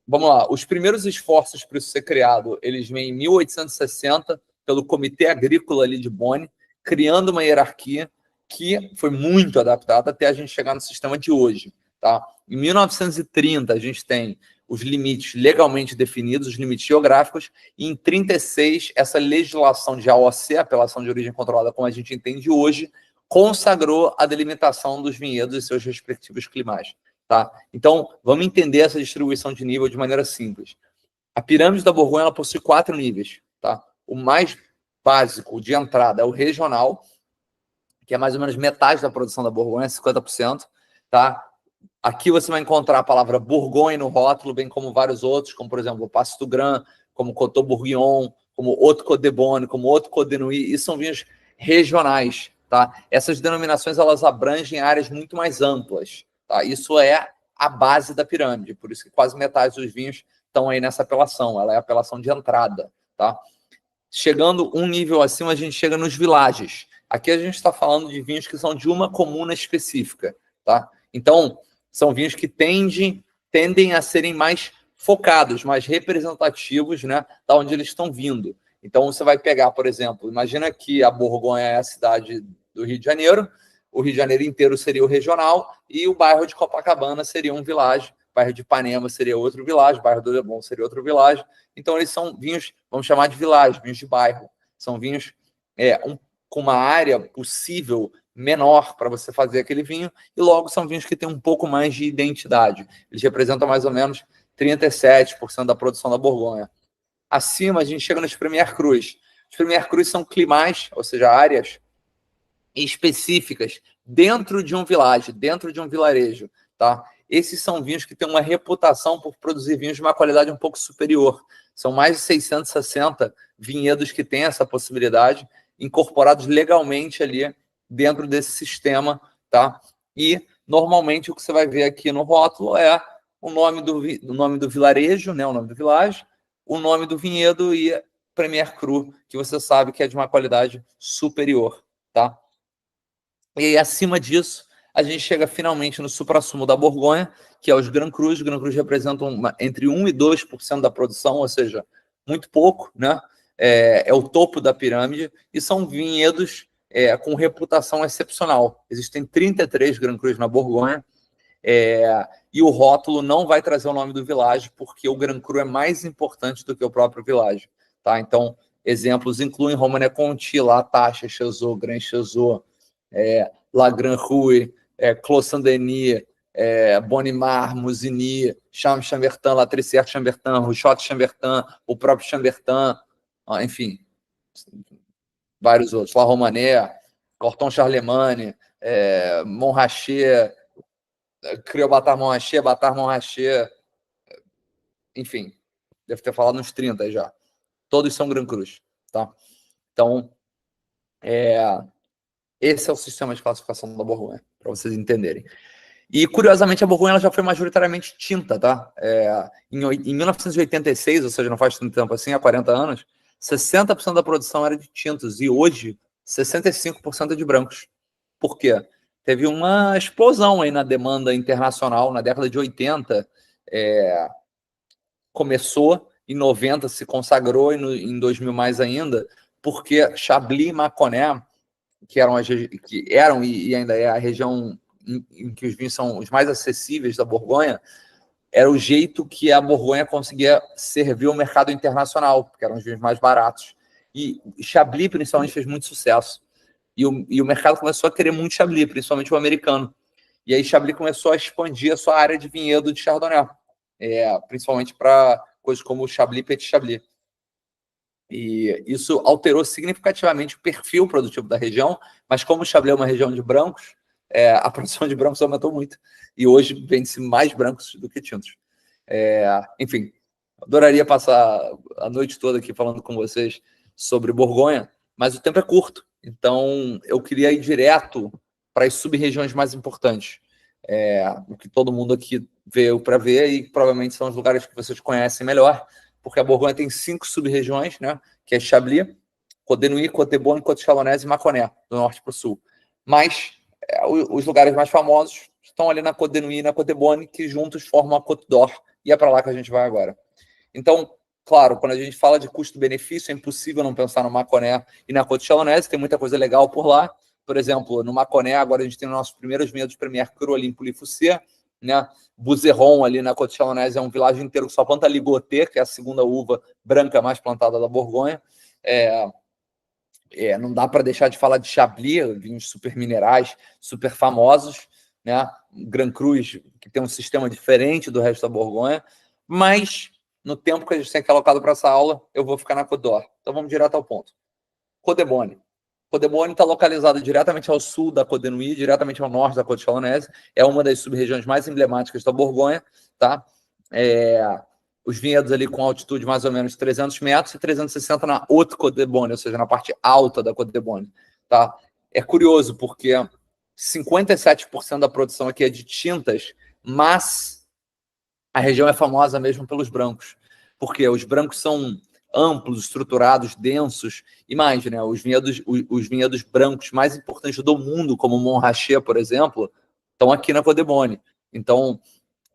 vamos lá. Os primeiros esforços para isso ser criado, eles vêm em 1860, pelo Comitê Agrícola ali de Bonn, criando uma hierarquia que foi muito adaptada até a gente chegar no sistema de hoje. Tá? Em 1930, a gente tem os limites legalmente definidos, os limites geográficos, e em 36, essa legislação de AOC, apelação de origem controlada, como a gente entende hoje, consagrou a delimitação dos vinhedos e seus respectivos climas. Tá? Então, vamos entender essa distribuição de nível de maneira simples. A pirâmide da Borgonha ela possui 4 níveis. Tá? O mais básico de entrada é o regional, que é mais ou menos metade da produção da Borgonha, 50%. Tá? Aqui você vai encontrar a palavra Bourgogne no rótulo, bem como vários outros, como, por exemplo, o Passe du Grand, como Coteau Bourguignon, como Haute Côte de Beaune, como Haute Côte de Nuits. Isso são vinhos regionais. Tá? Essas denominações elas abrangem áreas muito mais amplas. Tá? Isso é a base da pirâmide, por isso que quase metade dos vinhos estão aí nessa apelação. Ela é a apelação de entrada. Tá? Chegando um nível acima, a gente chega nos villages. Aqui a gente está falando de vinhos que são de uma comuna específica. Tá? Então, são vinhos que tendem a serem mais focados, mais representativos, né, da onde eles estão vindo. Então, você vai pegar, por exemplo, imagina que a Borgonha é a cidade do Rio de Janeiro, o Rio de Janeiro inteiro seria o regional e o bairro de Copacabana seria um village, o bairro de Ipanema seria outro village, o bairro do Leblon seria outro village. Então, eles são vinhos, vamos chamar de village, vinhos de bairro. São vinhos com uma área possível menor para você fazer aquele vinho, e logo são vinhos que têm um pouco mais de identidade. Eles representam mais ou menos 37% da produção da Borgonha. Acima, a gente chega nos Premier Crus. Os Premier Crus são climais, ou seja, áreas específicas dentro de um village, dentro de um vilarejo. Tá? Esses são vinhos que têm uma reputação por produzir vinhos de uma qualidade um pouco superior. São mais de 660 vinhedos que têm essa possibilidade, incorporados legalmente ali dentro desse sistema, tá? E normalmente o que você vai ver aqui no rótulo é o nome do vilarejo, né? O nome do village, o nome do vinhedo e Premier Cru, que você sabe que é de uma qualidade superior, tá? E aí, acima disso, a gente chega finalmente no suprassumo da Borgonha, que é os Grand Crus. Os Grand Crus representam entre 1% e 2% da produção, ou seja, muito pouco, né? É o topo da pirâmide, e são vinhedos com reputação excepcional. Existem 33 Grand Crus na Borgonha, e o rótulo não vai trazer o nome do village, porque o Grand Cru é mais importante do que o próprio village. Tá? Então, exemplos incluem Romanée Conti, La Tâche, Chazot, Grand Chazot, La Grand Rue, Clos Saint-Denis, Bonimar, Musigny, Chambertin, La Tricière Chambertin, Rochot Chambertin, o próprio Chambertin, enfim, vários outros, La Romanée, Corton Charlemagne, Montrachet, Criou Batar Montrachet, enfim, deve ter falado uns 30 já. Todos são Grand Crus, tá? Então, esse é o sistema de classificação da Borgonha, para vocês entenderem. E, curiosamente, a Borgonha ela já foi majoritariamente tinta, tá? Em 1986, ou seja, não faz tanto tempo assim, há 40 anos, 60% da produção era de tintos, e hoje, 65% é de brancos. Por quê? Teve uma explosão aí na demanda internacional, na década de 80, começou, em 90 se consagrou e em 2000 mais ainda, porque Chablis e Mâconnais, que eram e ainda é a região em que os vinhos são os mais acessíveis da Borgonha, era o jeito que a Borgonha conseguia servir o mercado internacional, porque eram os vinhos mais baratos. E Chablis, principalmente, fez muito sucesso. E o mercado começou a querer muito Chablis, principalmente o americano. E aí Chablis começou a expandir a sua área de vinhedo de Chardonnay, principalmente para coisas como o Chablis e Petit Chablis. E isso alterou significativamente o perfil produtivo da região, mas como o Chablis é uma região de brancos, a produção de brancos aumentou muito. E hoje vende-se mais brancos do que tintos. Enfim, adoraria passar a noite toda aqui falando com vocês sobre Borgonha, mas o tempo é curto. Então, eu queria ir direto para as sub-regiões mais importantes. O que todo mundo aqui veio para ver e provavelmente são os lugares que vocês conhecem melhor, porque a Borgonha tem 5 sub-regiões, né? Que é Chablis, Côte de Nuits, Côte de Beaune, Côte Chalonnaise e Mâconnais, do norte para o sul. Mas os lugares mais famosos estão ali na Côte de Nuits e na Côte de Beaune, que juntos formam a Côte d'Or, e é para lá que a gente vai agora. Então, claro, quando a gente fala de custo-benefício, é impossível não pensar no Mâconnais e na Côte Chalonnaise, tem muita coisa legal por lá. Por exemplo, no Mâconnais, agora a gente tem os nossos primeiros vinhedos Premier Cru ali em Pouilly-Fuissé, né? Buzeron, ali na Côte Chalonnaise, é um vilarejo inteiro que só planta Ligoté, que é a segunda uva branca mais plantada da Borgonha. Não dá para deixar de falar de Chablis, vinhos super minerais, super famosos, né? Grand Cru, que tem um sistema diferente do resto da Borgonha, mas no tempo que a gente tem alocado para essa aula, eu vou ficar na Côte d'Or. Então vamos direto ao ponto. Côte de Beaune. Côte de Beaune está localizada diretamente ao sul da Côte de Nuits, diretamente ao norte da Côte Chalonnaise. É uma das sub-regiões mais emblemáticas da Borgonha, tá? Os vinhedos ali com altitude mais ou menos 300 metros e 360 na outra Côte de Beaune, ou seja, na parte alta da Côte de Beaune, tá? É curioso porque 57% da produção aqui é de tintas, mas a região é famosa mesmo pelos brancos, porque os brancos são amplos, estruturados, densos, e mais, né? Os vinhedos brancos mais importantes do mundo, como o Montrachet, por exemplo, estão aqui na Côte de Beaune. Então,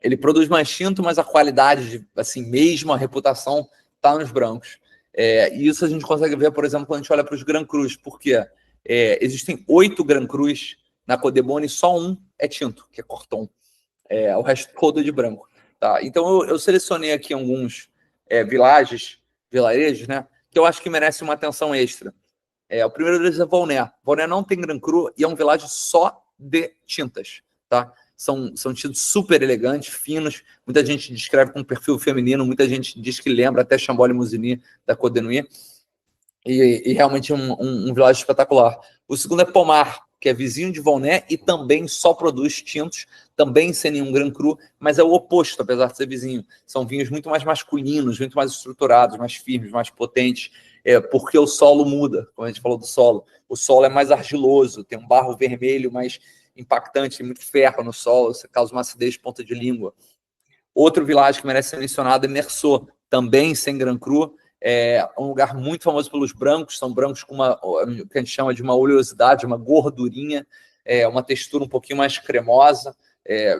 ele produz mais tinto, mas a qualidade, assim, mesmo a reputação, está nos brancos. E isso a gente consegue ver, por exemplo, quando a gente olha para os Grand Crus, porque existem 8 Grand Crus na Côte de Beaune e só um é tinto, que é Corton. O resto todo é de branco. Tá? Então, eu selecionei aqui alguns vilarejos, né, que eu acho que merecem uma atenção extra. O primeiro deles é Volnay. Volnay não tem Grand Cru e é um vilarejo só de tintas. Tá? São tintos super elegantes, finos. Muita gente descreve com perfil feminino, muita gente diz que lembra até Chambord e Musigny da Côte de Nuits. E realmente um vilarejo espetacular. O segundo é Pommard, que é vizinho de Volnay e também só produz tintos, também sem nenhum Grand Cru, mas é o oposto, apesar de ser vizinho. São vinhos muito mais masculinos, muito mais estruturados, mais firmes, mais potentes, porque o solo muda, como a gente falou do solo. O solo é mais argiloso, tem um barro vermelho mais impactante, tem muito ferro no solo, isso causa uma acidez de ponta de língua. Outro vilarejo que merece ser mencionado é Meursault, também sem Grand Cru, um lugar muito famoso pelos brancos, são brancos com o que a gente chama de uma oleosidade, uma gordurinha, uma textura um pouquinho mais cremosa,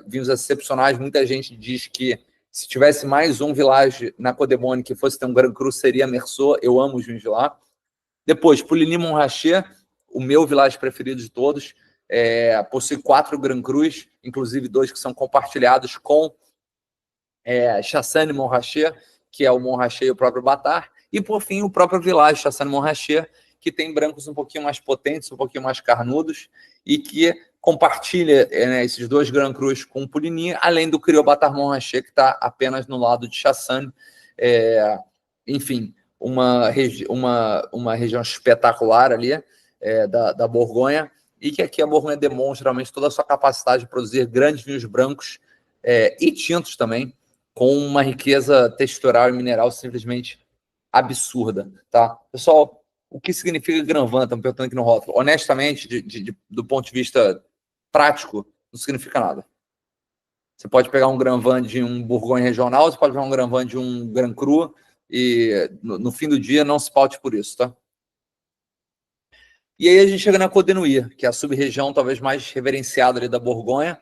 vinhos excepcionais. Muita gente diz que se tivesse mais um vilarejo na Côte de Beaune que fosse ter um Grand Cru, seria Meursault. Eu amo os vinhos de lá. Depois, Pouligny-Montrachet, o meu vilarejo preferido de todos, possui 4 Grand Crus, inclusive 2 que são compartilhados com Chassagne-Montrachet, que é o Montrachet e o próprio Batard, e por fim o próprio vilarejo Chassagne-Montrachet, que tem brancos um pouquinho mais potentes, um pouquinho mais carnudos, e que compartilha esses 2 Grand Crus com o Pouligny, além do Criot Batard-Montrachet, que está apenas no lado de Chassagne. Enfim, uma região espetacular ali da Borgonha, e que aqui a Borgonha demonstra realmente toda a sua capacidade de produzir grandes vinhos brancos e tintos também, com uma riqueza textural e mineral simplesmente absurda, tá? Pessoal, o que significa Grand Vin? Estamos perguntando aqui no rótulo. Honestamente, do ponto de vista prático, não significa nada. Você pode pegar um Grand Vin de um Bourgogne regional, você pode pegar um Grand Vin de um Grand Cru, e no fim do dia não se paute por isso, tá? E aí a gente chega na Côte de Nuits, que é a sub-região talvez mais reverenciada ali da Borgonha.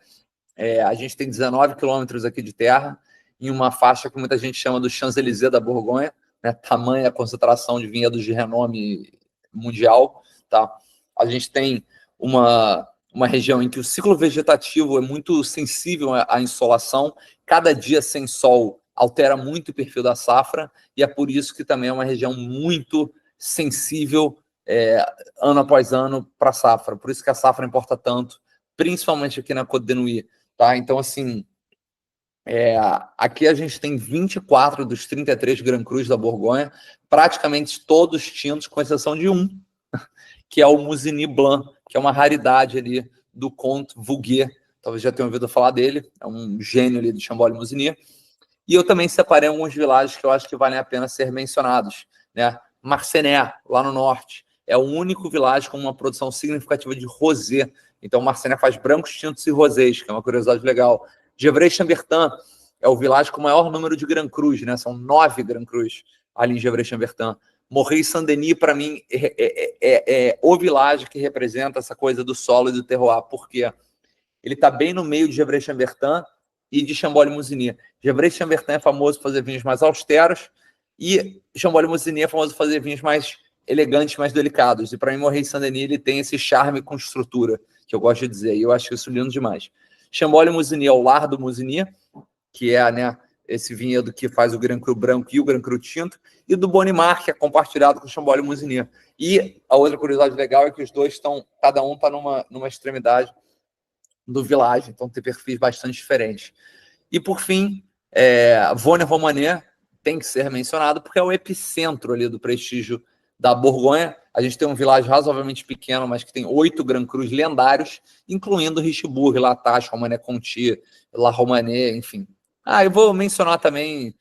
A gente tem 19 quilômetros aqui de terra, em uma faixa que muita gente chama do Champs-Élysées da Borgonha, né? Tamanha concentração de vinhedos de renome mundial, tá? A gente tem uma região em que o ciclo vegetativo é muito sensível à insolação. Cada dia sem sol altera muito o perfil da safra, e é por isso que também é uma região muito sensível ano após ano para a safra. Por isso que a safra importa tanto, principalmente aqui na Côte de Nuits, tá? Então, assim, aqui a gente tem 24 dos 33 Grand Crus da Borgonha, praticamente todos tintos, com exceção de um, que é o Musigny Blanc, que é uma raridade ali do Comte Vouguer. Talvez já tenham ouvido falar dele, é um gênio ali do Chambord-Musigny. E eu também separei alguns vilages que eu acho que valem a pena ser mencionados, né? Marcenais, lá no norte, é o único vilarejo com uma produção significativa de rosé. Então, Marcenais faz brancos, tintos e rosés, que é uma curiosidade legal. Gevrey-Chambertin é o vilarejo com o maior número de Grand Crus, né? São 9 Grand Crus ali em Gevrey-Chambertin. Moreuil-Saint-Denis, para mim, é o vilarejo que representa essa coisa do solo e do terroir, porque ele está bem no meio de Gevrey-Chambertin e de Chambord-Musigny. Gevrey-Chambertin é famoso por fazer vinhos mais austeros e Chambord-Musigny é famoso por fazer vinhos mais elegantes, mais delicados. E para mim, Moreuil-Saint-Denis ele tem esse charme com estrutura, que eu gosto de dizer, e eu acho isso lindo demais. Chambord-Musigny é o lar do Musigny, que é, né, esse vinhedo que faz o Grand Cru branco e o Grand Cru tinto, e do Bonimar, que é compartilhado com o Chambord-Musigny. E a outra curiosidade legal é que os dois estão, cada um está numa extremidade do vilage, então tem perfis bastante diferentes. E por fim, Vosne-Romanée tem que ser mencionado porque é o epicentro ali do prestígio da Borgonha. A gente tem um vilage razoavelmente pequeno, mas que tem 8 Grand Crus lendários, incluindo Richebourg, Latache, Romanée-Conti, La Romanée, enfim. Eu vou mencionar também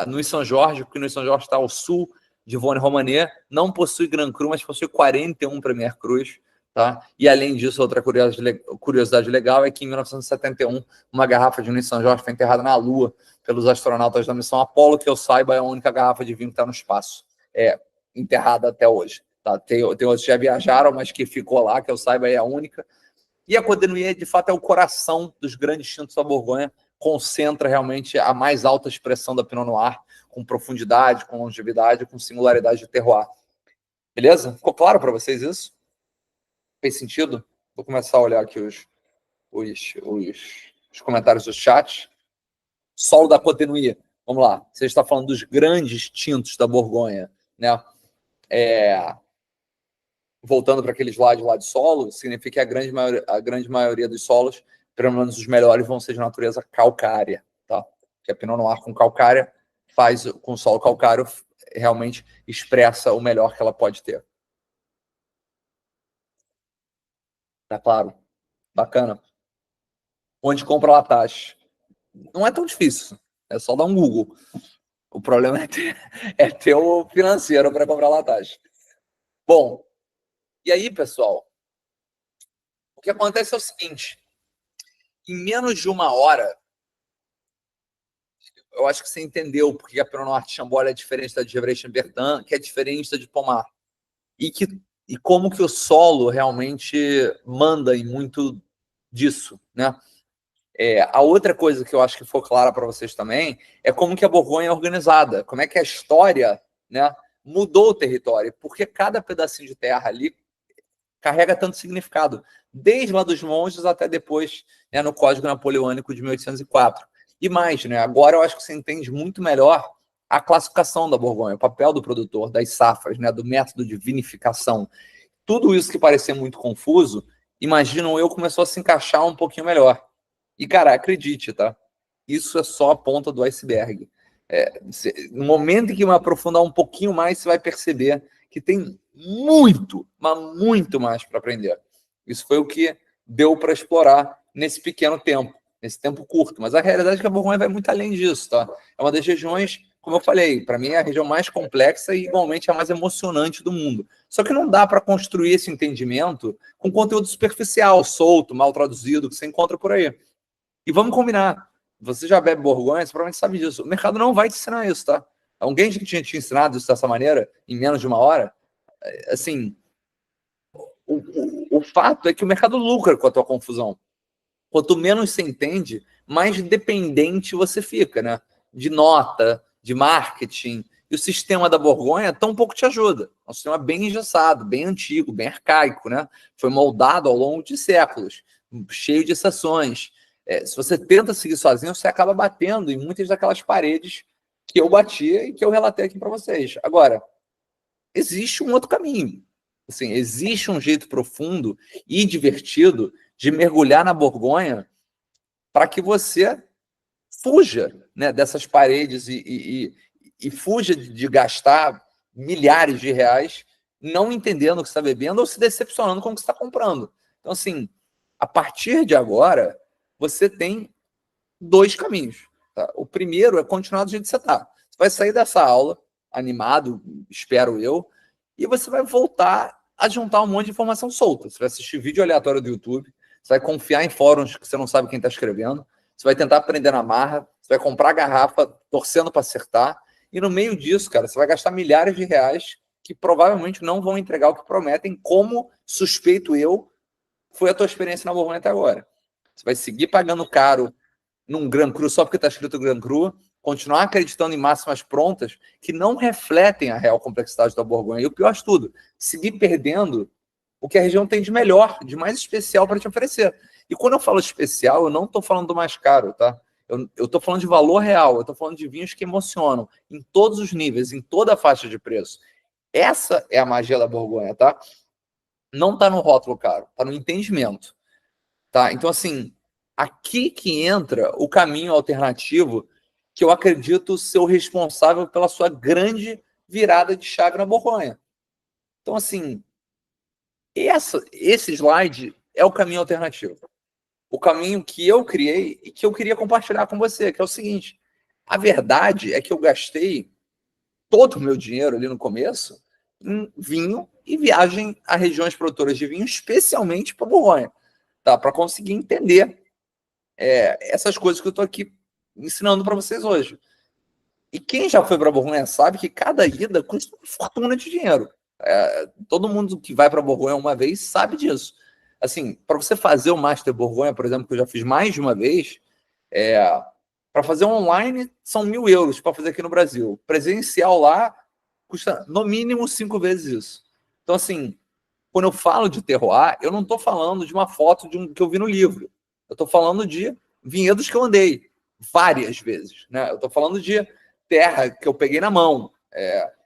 Nuits Saint-Georges, porque Nuits Saint-Georges está ao sul de Vosne-Romanée, não possui Grand Cru, mas possui 41 Premier Crus. Tá? E além disso, outra curiosidade legal é que em 1971 uma garrafa de Nuits Saint-Georges foi enterrada na Lua pelos astronautas da missão Apollo, que eu saiba é a única garrafa de vinho que está no espaço, enterrada até hoje. Tá? Tem outros que já viajaram, mas que ficou lá, que eu saiba é a única. E a Côte de Nuits, de fato, é o coração dos grandes tintos da Borgonha, concentra realmente a mais alta expressão da Pinot Noir, com profundidade, com longevidade, com singularidade de terroir. Beleza? Ficou claro para vocês isso? Fez sentido? Vou começar a olhar aqui os comentários do chat. Solo da Côte de Nuits. Vamos lá. Você está falando dos grandes tintos da Borgonha, né? Voltando para aqueles lados lá de solo, significa que a grande maioria dos solos, pelo menos os melhores, vão ser de natureza calcária, tá? Que a Pinot Noir com calcária faz com solo calcário realmente expressa o melhor que ela pode ter. Tá claro? Bacana. Onde compra Latache? Não é tão difícil. É só dar um Google. O problema é ter o financeiro para comprar Latache. Bom, e aí, pessoal, o que acontece é o seguinte. Em menos de uma hora, eu acho que você entendeu porque a Pinot Noir de Chambord é diferente da de Gevrey-Chambertin, que é diferente da de Pommard. E como que o solo realmente manda em muito disso, né? A outra coisa que eu acho que ficou clara para vocês também é como que a Borgonha é organizada, como é que a história, né, mudou o território, porque cada pedacinho de terra ali carrega tanto significado, desde lá dos monges até depois, né, no Código Napoleônico de 1804. E mais, né, agora eu acho que você entende muito melhor a classificação da Borgonha, o papel do produtor, das safras, né, do método de vinificação. Tudo isso que parecia muito confuso, imagino eu, começou a se encaixar um pouquinho melhor. E, cara, acredite, tá? Isso é só a ponta do iceberg. No momento em que eu me aprofundar um pouquinho mais, você vai perceber que tem muito, mas muito mais para aprender. Isso foi o que deu para explorar nesse pequeno tempo, nesse tempo curto. Mas a realidade é que a Borgonha vai muito além disso, tá? É uma das regiões, como eu falei, para mim é a região mais complexa e igualmente a mais emocionante do mundo. Só que não dá para construir esse entendimento com conteúdo superficial, solto, mal traduzido, que você encontra por aí. E vamos combinar. Você já bebe Borgonha, você provavelmente sabe disso. O mercado não vai te ensinar isso, tá? Alguém que tinha te ensinado isso dessa maneira, em menos de uma hora, assim, o fato é que o mercado lucra com a tua confusão. Quanto menos você entende, mais dependente você fica, né? De nota, de marketing. E o sistema da Borgonha tão pouco te ajuda. É um sistema bem engessado, bem antigo, bem arcaico, né? Foi moldado ao longo de séculos, cheio de exceções. Se você tenta seguir sozinho, você acaba batendo em muitas daquelas paredes que eu batia e que eu relatei aqui para vocês. Agora, existe um outro caminho. Assim, existe um jeito profundo e divertido de mergulhar na Borgonha para que você fuja, né, dessas paredes e fuja de gastar milhares de reais não entendendo o que está bebendo ou se decepcionando com o que está comprando. Então, assim, a partir de agora, você tem dois caminhos. Tá? O primeiro é continuar do jeito que você está. Você vai sair dessa aula animado, espero eu, e você vai voltar a juntar um monte de informação solta. Você vai assistir vídeo aleatório do YouTube, você vai confiar em fóruns que você não sabe quem está escrevendo, você vai tentar aprender na marra, você vai comprar garrafa torcendo para acertar, e no meio disso, cara, você vai gastar milhares de reais que provavelmente não vão entregar o que prometem, como suspeito eu, foi a tua experiência na Borgonha até agora. Você vai seguir pagando caro num Gran Cru só porque está escrito Gran Cru, continuar acreditando em máximas prontas que não refletem a real complexidade da Borgonha. E o pior de tudo, seguir perdendo o que a região tem de melhor, de mais especial para te oferecer. E quando eu falo especial, eu não estou falando do mais caro, tá? Eu estou falando de valor real, eu estou falando de vinhos que emocionam em todos os níveis, em toda a faixa de preço. Essa é a magia da Borgonha, tá? Não está no rótulo caro, está no entendimento, tá? Então, assim, aqui que entra o caminho alternativo que eu acredito ser o responsável pela sua grande virada de chave na Borgonha. Então, assim, esse slide é o caminho alternativo. O caminho que eu criei e que eu queria compartilhar com você, que é o seguinte: a verdade é que eu gastei todo o meu dinheiro ali no começo em vinho e viagem a regiões produtoras de vinho, especialmente para Borgonha, tá? Para conseguir entender essas coisas que eu estou aqui ensinando para vocês hoje. E quem já foi para Borgonha sabe que cada ida custa uma fortuna de dinheiro. Todo mundo que vai para Borgonha uma vez sabe disso. Assim, para você fazer o Master Borgonha, por exemplo, que eu já fiz mais de uma vez, para fazer online são 1.000 euros para fazer aqui no Brasil. Presencial lá custa no mínimo 5 vezes isso. Então, assim, quando eu falo de terroir, eu não estou falando de uma foto que eu vi no livro. Eu estou falando de vinhedos que eu andei várias vezes. Né? Eu estou falando de terra que eu peguei na mão,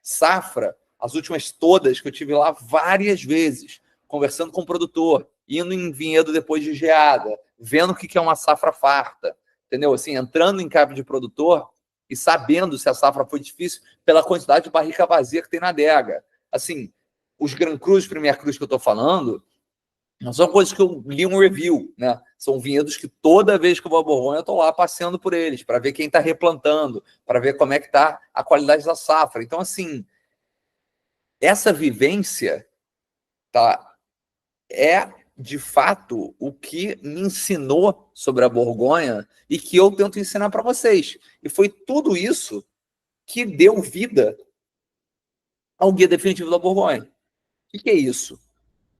safra, as últimas todas que eu tive lá várias vezes, conversando com o produtor, indo em vinhedo depois de geada, vendo o que é uma safra farta, entendeu? Assim, entrando em cave de produtor e sabendo se a safra foi difícil pela quantidade de barrica vazia que tem na adega. Assim, os Gran Crus, Premier Cruz que eu estou falando, não são coisas que eu li um review, né? São vinhedos que toda vez que eu vou a Borgonha, eu estou lá passeando por eles, para ver quem está replantando, para ver como é que está a qualidade da safra. Então, assim, essa vivência, tá, é, de fato, o que me ensinou sobre a Borgonha e que eu tento ensinar para vocês. E foi tudo isso que deu vida ao Guia Definitivo da Borgonha. O que é isso?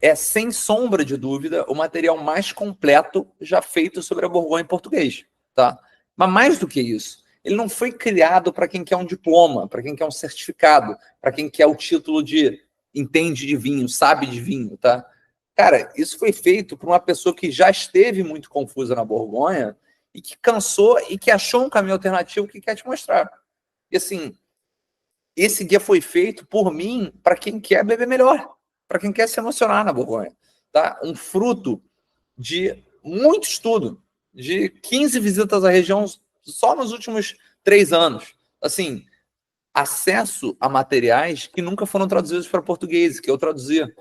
É, sem sombra de dúvida, o material mais completo já feito sobre a Borgonha em português, tá? Mas mais do que isso, ele não foi criado para quem quer um diploma, para quem quer um certificado, para quem quer o título de entende de vinho, sabe de vinho, tá? Cara, isso foi feito por uma pessoa que já esteve muito confusa na Borgonha e que cansou e que achou um caminho alternativo que quer te mostrar. E assim, esse guia foi feito por mim para quem quer beber melhor, para quem quer se emocionar na Borgonha. Tá? Um fruto de muito estudo, de 15 visitas à região só nos últimos 3 anos. Assim, acesso a materiais que nunca foram traduzidos para português, que eu traduzia,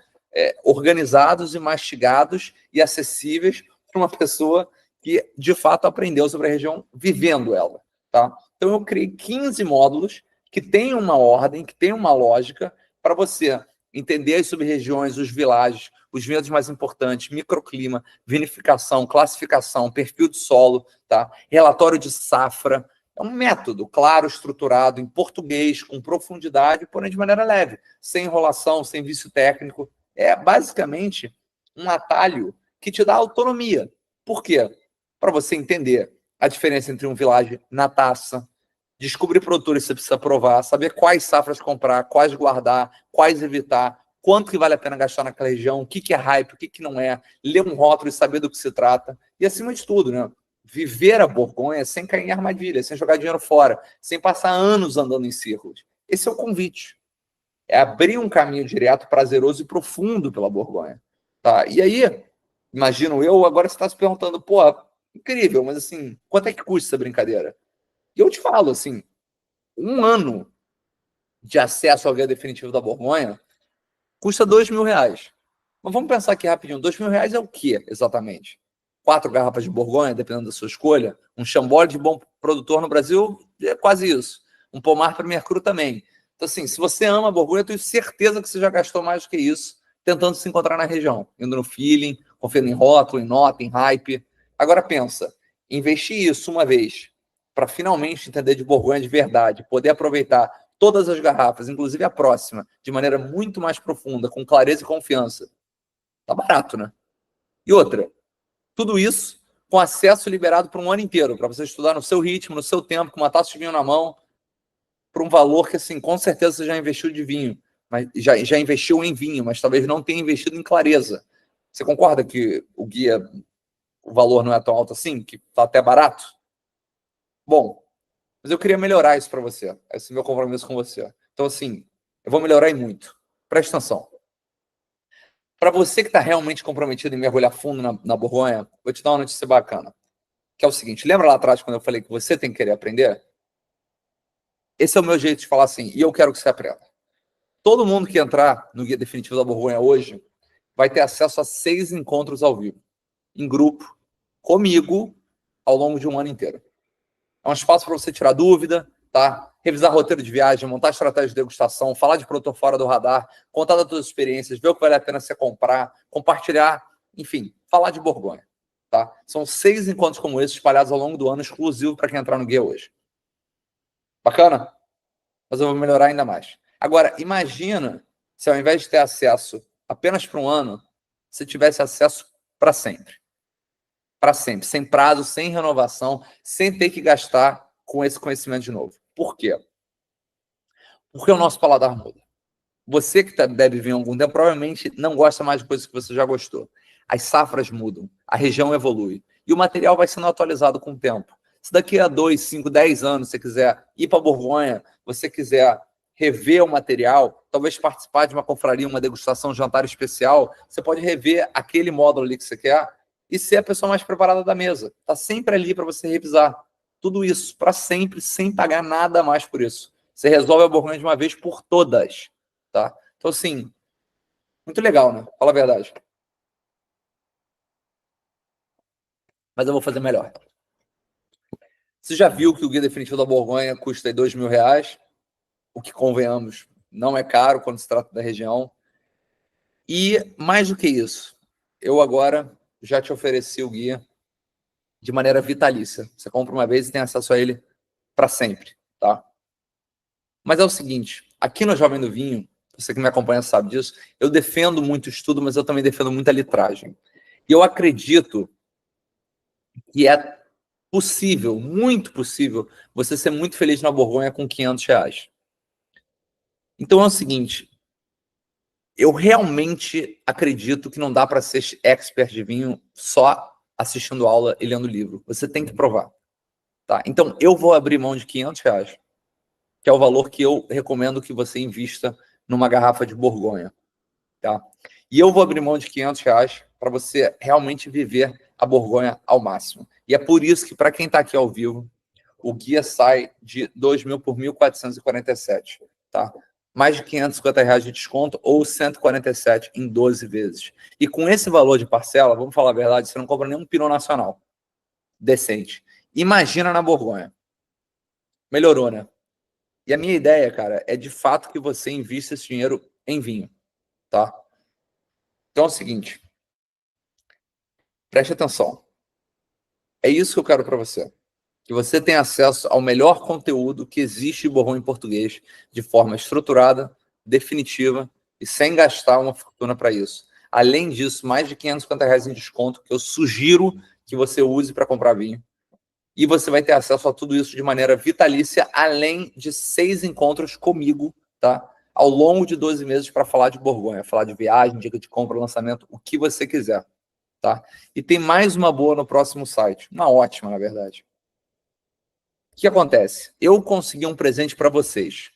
organizados e mastigados e acessíveis para uma pessoa que, de fato, aprendeu sobre a região vivendo ela. Tá? Então, eu criei 15 módulos que têm uma ordem, que têm uma lógica para você entender as sub-regiões, os vilages, os vinhedos mais importantes, microclima, vinificação, classificação, perfil de solo, tá? Relatório de safra. É um método claro, estruturado, em português, com profundidade, porém de maneira leve, sem enrolação, sem vício técnico. É basicamente um atalho que te dá autonomia. Por quê? Para você entender a diferença entre um Village na taça, descobrir produtores que você precisa provar, saber quais safras comprar, quais guardar, quais evitar, quanto que vale a pena gastar naquela região, o que é hype, o que não é, ler um rótulo e saber do que se trata. E, acima de tudo, né, viver a Borgonha sem cair em armadilha, sem jogar dinheiro fora, sem passar anos andando em círculos. Esse é o convite. É abrir um caminho direto, prazeroso e profundo pela Borgonha. Tá? E aí, imagino eu, agora você está se perguntando, pô, incrível, mas assim, quanto é que custa essa brincadeira? E eu te falo, assim, 1 ano de acesso ao guia definitivo da Borgonha custa R$ 2.000. Mas vamos pensar aqui rapidinho, R$ 2.000 é o que exatamente? 4 garrafas de Borgonha, dependendo da sua escolha. Um Chambord de bom produtor no Brasil é quase isso. Um Pomar Premier Cru também. Então, assim, se você ama a Borgonha, eu tenho certeza que você já gastou mais do que isso tentando se encontrar na região. Indo no feeling, confiando em rótulo, em nota, em hype. Agora pensa, investir isso uma vez para finalmente entender de Borgonha de verdade, poder aproveitar todas as garrafas, inclusive a próxima, de maneira muito mais profunda, com clareza e confiança. Tá barato, né? E outra, tudo isso com acesso liberado por 1 ano inteiro, para você estudar no seu ritmo, no seu tempo, com uma taça de vinho na mão, por um valor que, assim, com certeza você já investiu de vinho, mas já investiu em vinho, mas talvez não tenha investido em clareza. Você concorda que o guia, o valor não é tão alto assim, que tá até barato? Bom, mas eu queria melhorar isso para você. Esse é o meu compromisso com você. Então, assim, eu vou melhorar e muito. Preste atenção. Para você que está realmente comprometido em mergulhar fundo na Borgonha, vou te dar uma notícia bacana. Que é o seguinte, lembra lá atrás quando eu falei que você tem que querer aprender? Esse é o meu jeito de falar assim, e eu quero que você aprenda. Todo mundo que entrar no Guia Definitivo da Borgonha hoje vai ter acesso a 6 encontros ao vivo, em grupo, comigo, ao longo de 1 ano inteiro. É um espaço para você tirar dúvida, tá? Revisar roteiro de viagem, montar estratégia de degustação, falar de produtor fora do radar, contar das suas experiências, ver o que vale a pena você comprar, compartilhar, enfim, falar de Borgonha, tá? São 6 encontros como esse espalhados ao longo do ano, exclusivo para quem entrar no guia hoje. Bacana? Mas eu vou melhorar ainda mais. Agora, imagina se ao invés de ter acesso apenas para 1 ano, você tivesse acesso para sempre. Para sempre, sem prazo, sem renovação, sem ter que gastar com esse conhecimento de novo. Por quê? Porque o nosso paladar muda. Você que bebe vinho há algum tempo provavelmente não gosta mais de coisas que você já gostou. As safras mudam, a região evolui e o material vai sendo atualizado com o tempo. Se daqui a 2, 5, 10 anos você quiser ir para Borgonha, você quiser rever o material, talvez participar de uma confraria, uma degustação, um jantar especial, você pode rever aquele módulo ali que você quer e ser a pessoa mais preparada da mesa. Está sempre ali para você revisar. Tudo isso para sempre, sem pagar nada mais por isso. Você resolve a Borgonha de uma vez por todas. Tá? Então, assim, muito legal, né? Fala a verdade. Mas eu vou fazer melhor. Você já viu que o Guia Definitivo da Borgonha custa R$ 2.000, o que, convenhamos, não é caro quando se trata da região. E, mais do que isso, eu agora já te ofereci o guia de maneira vitalícia. Você compra uma vez e tem acesso a ele para sempre, tá? Mas é o seguinte, aqui no Jovem do Vinho, você que me acompanha sabe disso, eu defendo muito estudo, mas eu também defendo muita litragem. E eu acredito que é possível, muito possível, você ser muito feliz na Borgonha com R$ 500. Então é o seguinte, eu realmente acredito que não dá para ser expert de vinho só assistindo aula e lendo livro. Você tem que provar. Tá? Então eu vou abrir mão de R$ 500, que é o valor que eu recomendo que você invista numa garrafa de Borgonha. Tá? E eu vou abrir mão de R$ 500 para você realmente viver a Borgonha ao máximo. E é por isso que, para quem está aqui ao vivo, o guia sai de R$ 2.000 por 1.447, tá? Mais de R$ 550 de desconto ou 147 em 12 vezes. E com esse valor de parcela, vamos falar a verdade, você não compra nenhum Pinot Nacional decente. Imagina na Borgonha. Melhorou, né? E a minha ideia, cara, é de fato que você invista esse dinheiro em vinho, tá? Então é o seguinte, preste atenção. É isso que eu quero para você. Que você tenha acesso ao melhor conteúdo que existe em Borgonha em português, de forma estruturada, definitiva e sem gastar uma fortuna para isso. Além disso, mais de R$ 550 em desconto que eu sugiro que você use para comprar vinho. E você vai ter acesso a tudo isso de maneira vitalícia, além de 6 encontros comigo, tá? Ao longo de 12 meses para falar de Borgonha, falar de viagem, dica de compra, lançamento, o que você quiser, tá? E tem mais uma boa no próximo site, uma ótima, na verdade. O que acontece? Eu consegui um presente para vocês.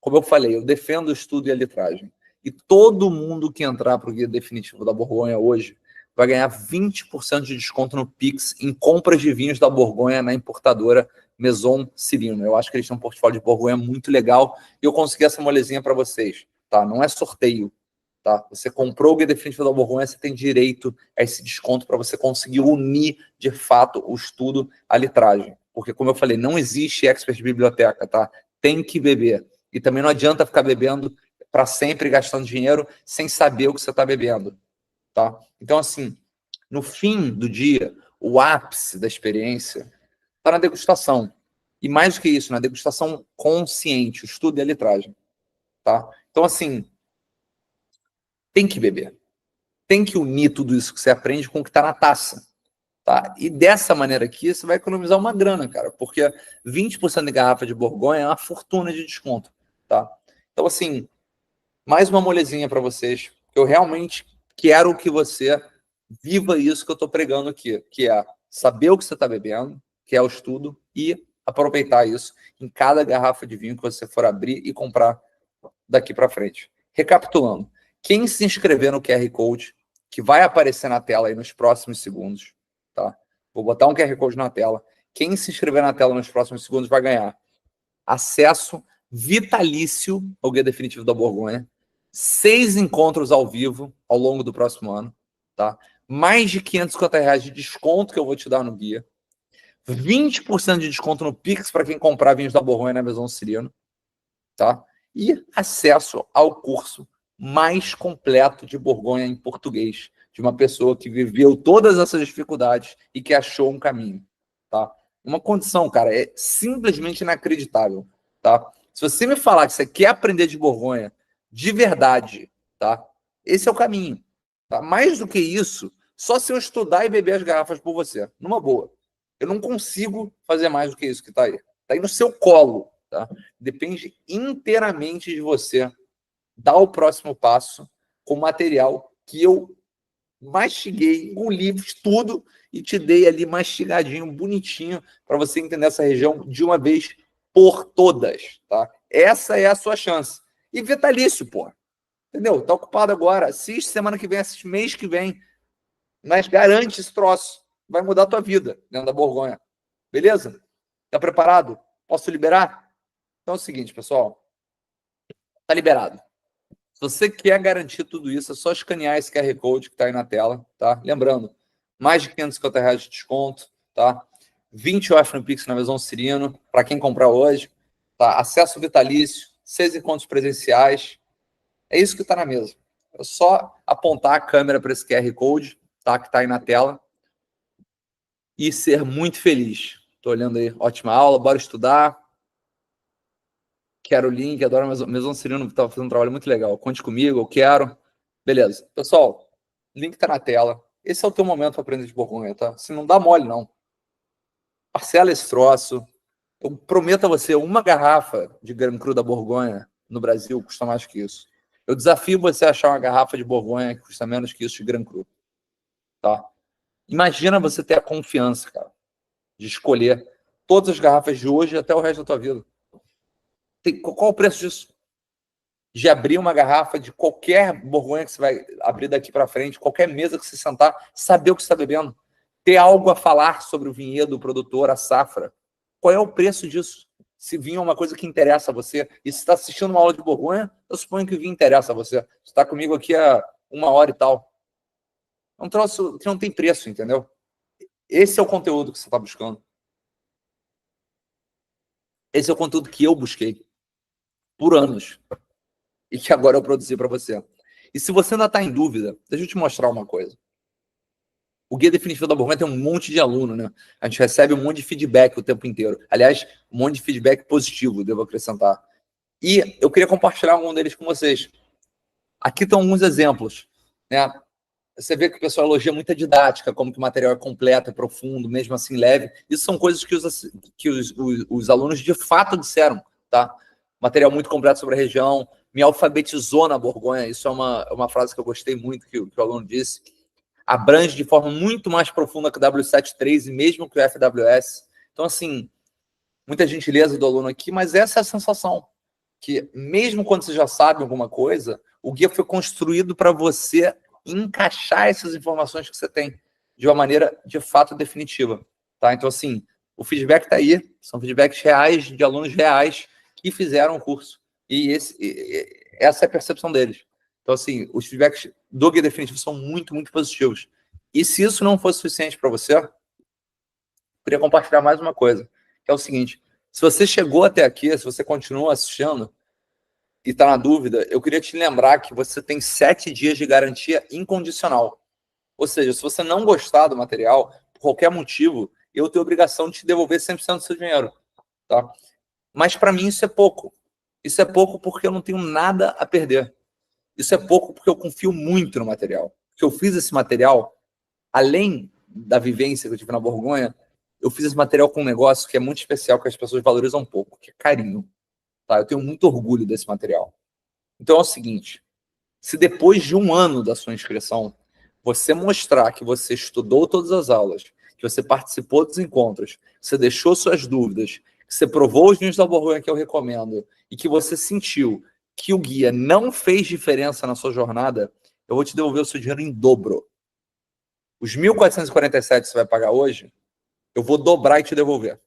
Como eu falei, eu defendo o estudo e a litragem. E todo mundo que entrar para o Guia Definitivo da Borgonha hoje vai ganhar 20% de desconto no Pix em compras de vinhos da Borgonha na importadora Maison Cirino. Eu acho que eles têm um portfólio de Borgonha muito legal e eu consegui essa molezinha para vocês. Tá? Não é sorteio. Tá? Você comprou o Guia Definitivo da Borgonha, você tem direito a esse desconto para você conseguir unir, de fato, o estudo à litragem. Porque, como eu falei, não existe expert de biblioteca, tá? Tem que beber. E também não adianta ficar bebendo para sempre, gastando dinheiro, sem saber o que você está bebendo, tá? Então, assim, no fim do dia, o ápice da experiência está na degustação. E mais do que isso, na degustação consciente, o estudo e a litragem, tá? Então, assim, tem que beber. Tem que unir tudo isso que você aprende com o que está na taça. Tá? E dessa maneira aqui, você vai economizar uma grana, cara, porque 20% de garrafa de Borgonha é uma fortuna de desconto. Tá? Então, assim, mais uma molezinha para vocês. Eu realmente quero que você viva isso que eu estou pregando aqui, que é saber o que você está bebendo, que é o estudo, e aproveitar isso em cada garrafa de vinho que você for abrir e comprar daqui para frente. Recapitulando, quem se inscrever no QR Code, que vai aparecer na tela aí nos próximos segundos, tá? Vou botar um QR Code na tela. Quem se inscrever na tela nos próximos segundos vai ganhar acesso vitalício ao Guia Definitivo da Borgonha, 6 encontros ao vivo ao longo do próximo ano, tá? Mais de R$ 550 de desconto que eu vou te dar no guia, 20% de desconto no Pix para quem comprar vinhos da Borgonha na Maison Cirino, tá? E acesso ao curso mais completo de Borgonha em português, de uma pessoa que viveu todas essas dificuldades e que achou um caminho, tá? Uma condição, cara, é simplesmente inacreditável, tá? Se você me falar que você quer aprender de Borgonha de verdade, tá? Esse é o caminho, tá? Mais do que isso, só se eu estudar e beber as garrafas por você, numa boa. Eu não consigo fazer mais do que isso que tá aí. Tá aí no seu colo, tá? Depende inteiramente de você dar o próximo passo com material que eu mastiguei, engoli tudo e te dei ali mastigadinho, bonitinho, para você entender essa região de uma vez por todas, tá? Essa é a sua chance. E vitalício, pô. Entendeu? Tá ocupado agora. Assiste semana que vem, assiste mês que vem. Mas garante esse troço. Vai mudar a tua vida dentro da Borgonha. Beleza? Tá preparado? Posso liberar? Então é o seguinte, pessoal. Tá liberado. Se você quer garantir tudo isso, é só escanear esse QR Code que está aí na tela, tá? Lembrando, mais de R$ 550 de desconto, tá? 20 off no Pix na Maison Cirino, para quem comprar hoje, tá? Acesso vitalício, 6 encontros presenciais. É isso que está na mesa. É só apontar a câmera para esse QR Code, tá? Que está aí na tela, e ser muito feliz. Estou olhando aí, ótima aula, bora estudar. Quero o link, adoro a Maison Cirino, estava fazendo um trabalho muito legal. Conte comigo, eu quero. Beleza. Pessoal, link está na tela. Esse é o teu momento para aprender de Borgonha, tá? Se não dá mole, não. Parcela esse troço. Eu prometo a você, uma garrafa de Grand Cru da Borgonha no Brasil custa mais que isso. Eu desafio você a achar uma garrafa de Borgonha que custa menos que isso de Grand Cru, tá? Imagina você ter a confiança, cara, de escolher todas as garrafas de hoje até o resto da tua vida. Qual o preço disso? De abrir uma garrafa de qualquer Borgonha que você vai abrir daqui para frente, qualquer mesa que você sentar, saber o que você está bebendo, ter algo a falar sobre o vinhedo, o produtor, a safra. Qual é o preço disso? Se vinho é uma coisa que interessa a você, e se está assistindo uma aula de Borgonha, eu suponho que o vinho interessa a você. Você está comigo aqui há 1 hora e tal. É um troço que não tem preço, entendeu? Esse é o conteúdo que você está buscando. Esse é o conteúdo que eu busquei por anos e que agora eu produzi para você. E se você ainda está em dúvida, deixa eu te mostrar uma coisa. O Guia Definitivo da Borgonha tem um monte de aluno, né? A gente recebe um monte de feedback o tempo inteiro. Aliás, um monte de feedback positivo, devo acrescentar. E eu queria compartilhar um deles com vocês. Aqui estão alguns exemplos, né? você vê que o pessoal elogia muita didática, como que o material é completo, é profundo, mesmo assim leve. Isso são coisas que os alunos de fato disseram, tá? Material muito completo sobre a região, me alfabetizou na Borgonha, isso é uma frase que eu gostei muito, que o aluno disse. Abrange de forma muito mais profunda que o W73 e mesmo que o FWS. Então, assim, muita gentileza do aluno aqui, mas essa é a sensação, que mesmo quando você já sabe alguma coisa, o guia foi construído para você encaixar essas informações que você tem de uma maneira, de fato, definitiva. Tá? Então, assim, o feedback está aí, são feedbacks reais, de alunos reais que fizeram o curso. E essa é a percepção deles. Então, assim, os feedbacks do guia definitivo são muito, muito positivos. E se isso não for suficiente para você, eu queria compartilhar mais uma coisa, que é o seguinte: se você chegou até aqui, se você continua assistindo e está na dúvida, eu queria te lembrar que você tem 7 dias de garantia incondicional. Ou seja, se você não gostar do material, por qualquer motivo, eu tenho a obrigação de te devolver 100% do seu dinheiro. Tá? Mas para mim isso é pouco. Isso é pouco porque eu não tenho nada a perder. Isso é pouco porque eu confio muito no material. Porque eu fiz esse material, além da vivência que eu tive na Borgonha, eu fiz esse material com um negócio que é muito especial, que as pessoas valorizam um pouco, que é carinho. Tá? Eu tenho muito orgulho desse material. Então é o seguinte: se depois de 1 ano da sua inscrição, você mostrar que você estudou todas as aulas, que você participou dos encontros, que você deixou suas dúvidas, que você provou os vinhos da Borgonha que eu recomendo, e que você sentiu que o guia não fez diferença na sua jornada, eu vou te devolver o seu dinheiro em dobro. Os 1.447 que você vai pagar hoje, eu vou dobrar e te devolver.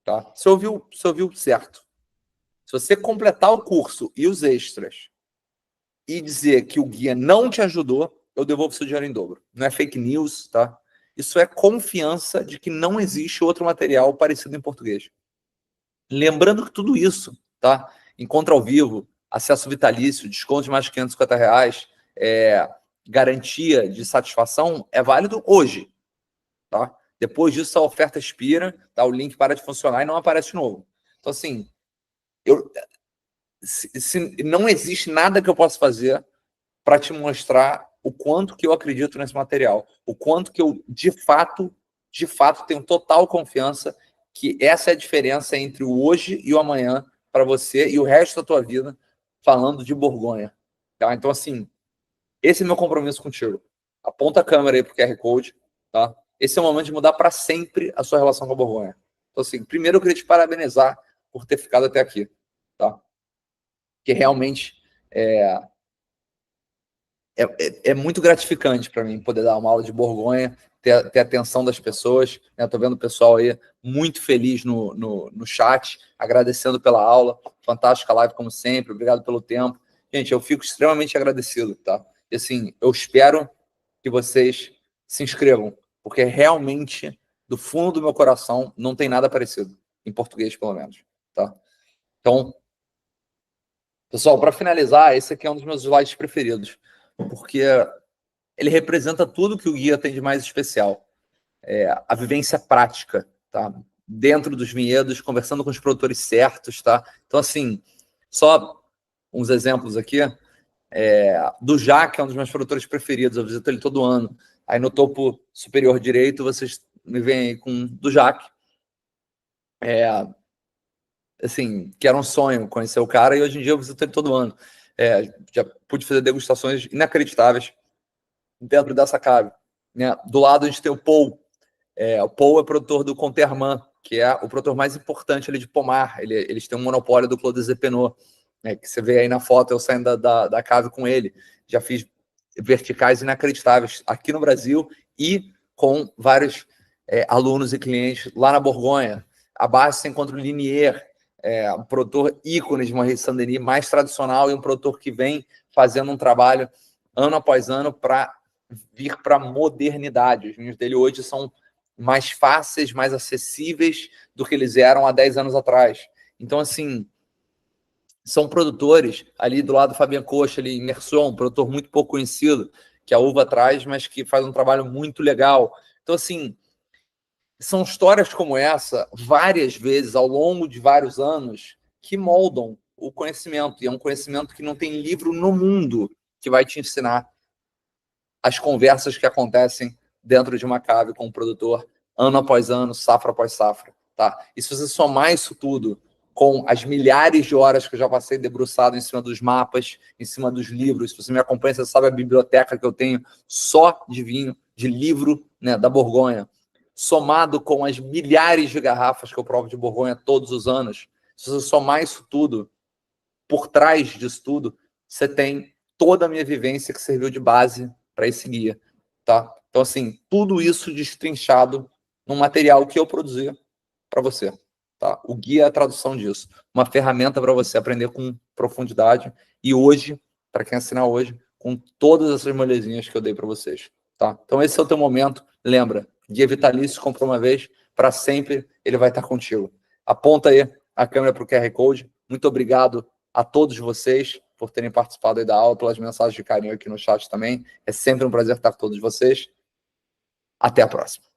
Tá? Você ouviu certo. Se você completar o curso e os extras e dizer que o guia não te ajudou, eu devolvo seu dinheiro em dobro. Não é fake news, tá? Isso é confiança de que não existe outro material parecido em português. Lembrando que tudo isso, tá? Encontro ao vivo, acesso vitalício, desconto de mais de R$ 550, garantia de satisfação, é válido hoje, tá? Depois disso, a oferta expira, tá? O link para de funcionar e não aparece de novo. Então, assim, se não existe nada que eu possa fazer para te mostrar o quanto que eu acredito nesse material, o quanto que eu, de fato, tenho total confiança que essa é a diferença entre o hoje e o amanhã para você e o resto da tua vida, falando de Borgonha. Tá? Então, assim, esse é meu compromisso contigo. Aponta a câmera aí pro QR Code, tá? Esse é o momento de mudar para sempre a sua relação com a Borgonha. Então, assim, primeiro eu queria te parabenizar por ter ficado até aqui, tá? Que realmente é muito gratificante para mim poder dar uma aula de Borgonha, ter a atenção das pessoas. Estou vendo o pessoal aí muito feliz no chat, agradecendo pela aula. Fantástica live, como sempre. Obrigado pelo tempo. Gente, eu fico extremamente agradecido, tá? E, assim, eu espero que vocês se inscrevam, porque realmente, do fundo do meu coração, não tem nada parecido, em português, pelo menos, tá? Então, pessoal, para finalizar, esse aqui é um dos meus slides preferidos, porque ele representa tudo que o guia tem de mais especial. A vivência prática, tá? Dentro dos vinhedos, conversando com os produtores certos, tá? Então, assim, só uns exemplos aqui. Do Jaque, é um dos meus produtores preferidos, eu visito ele todo ano. Aí no topo superior direito, vocês me veem aí com do Jaque. Assim, que era um sonho conhecer o cara, e hoje em dia eu visito ele todo ano. Já pude fazer degustações inacreditáveis dentro dessa cave. Né? Do lado a gente tem o Paul. O Paul é produtor do Conterman, que é o produtor mais importante ali de pomar. Eles têm um monopólio do Clos des Epinaux, né? Que você vê aí na foto, eu saindo da cave com ele. Já fiz verticais inacreditáveis aqui no Brasil e com vários alunos e clientes lá na Borgonha. Abaixo você encontra o Linier, um produtor ícone de Maurice Saint-Denis, mais tradicional, e um produtor que vem fazendo um trabalho ano após ano para vir para a modernidade. Os vinhos dele hoje são mais fáceis, mais acessíveis do que eles eram há 10 anos atrás. Então, assim, são produtores, ali do lado do Fabien Cocha, ali, Merson, um produtor muito pouco conhecido, que a uva traz, mas que faz um trabalho muito legal. Então, assim, são histórias como essa, várias vezes, ao longo de vários anos, que moldam o conhecimento. E é um conhecimento que não tem livro no mundo que vai te ensinar as conversas que acontecem dentro de uma cave com o produtor, ano após ano, safra após safra, tá? E se você somar isso tudo com as milhares de horas que eu já passei debruçado em cima dos mapas, em cima dos livros, se você me acompanha, você sabe a biblioteca que eu tenho só de vinho, de livro, né, da Borgonha, somado com as milhares de garrafas que eu provo de Borgonha todos os anos, se você somar isso tudo, por trás disso tudo, você tem toda a minha vivência que serviu de base para esse guia, tá? Então, assim, tudo isso destrinchado num material que eu produzi para você, tá? O guia é a tradução disso. Uma ferramenta para você aprender com profundidade e hoje, para quem assinar hoje, com todas essas molezinhas que eu dei para vocês, tá? Então, esse é o teu momento. Lembra, guia vitalício, comprou uma vez, para sempre ele vai estar contigo. Aponta aí a câmera para o QR Code. Muito obrigado a todos vocês por terem participado aí da aula, pelas mensagens de carinho aqui no chat também. É sempre um prazer estar com todos vocês. Até a próxima.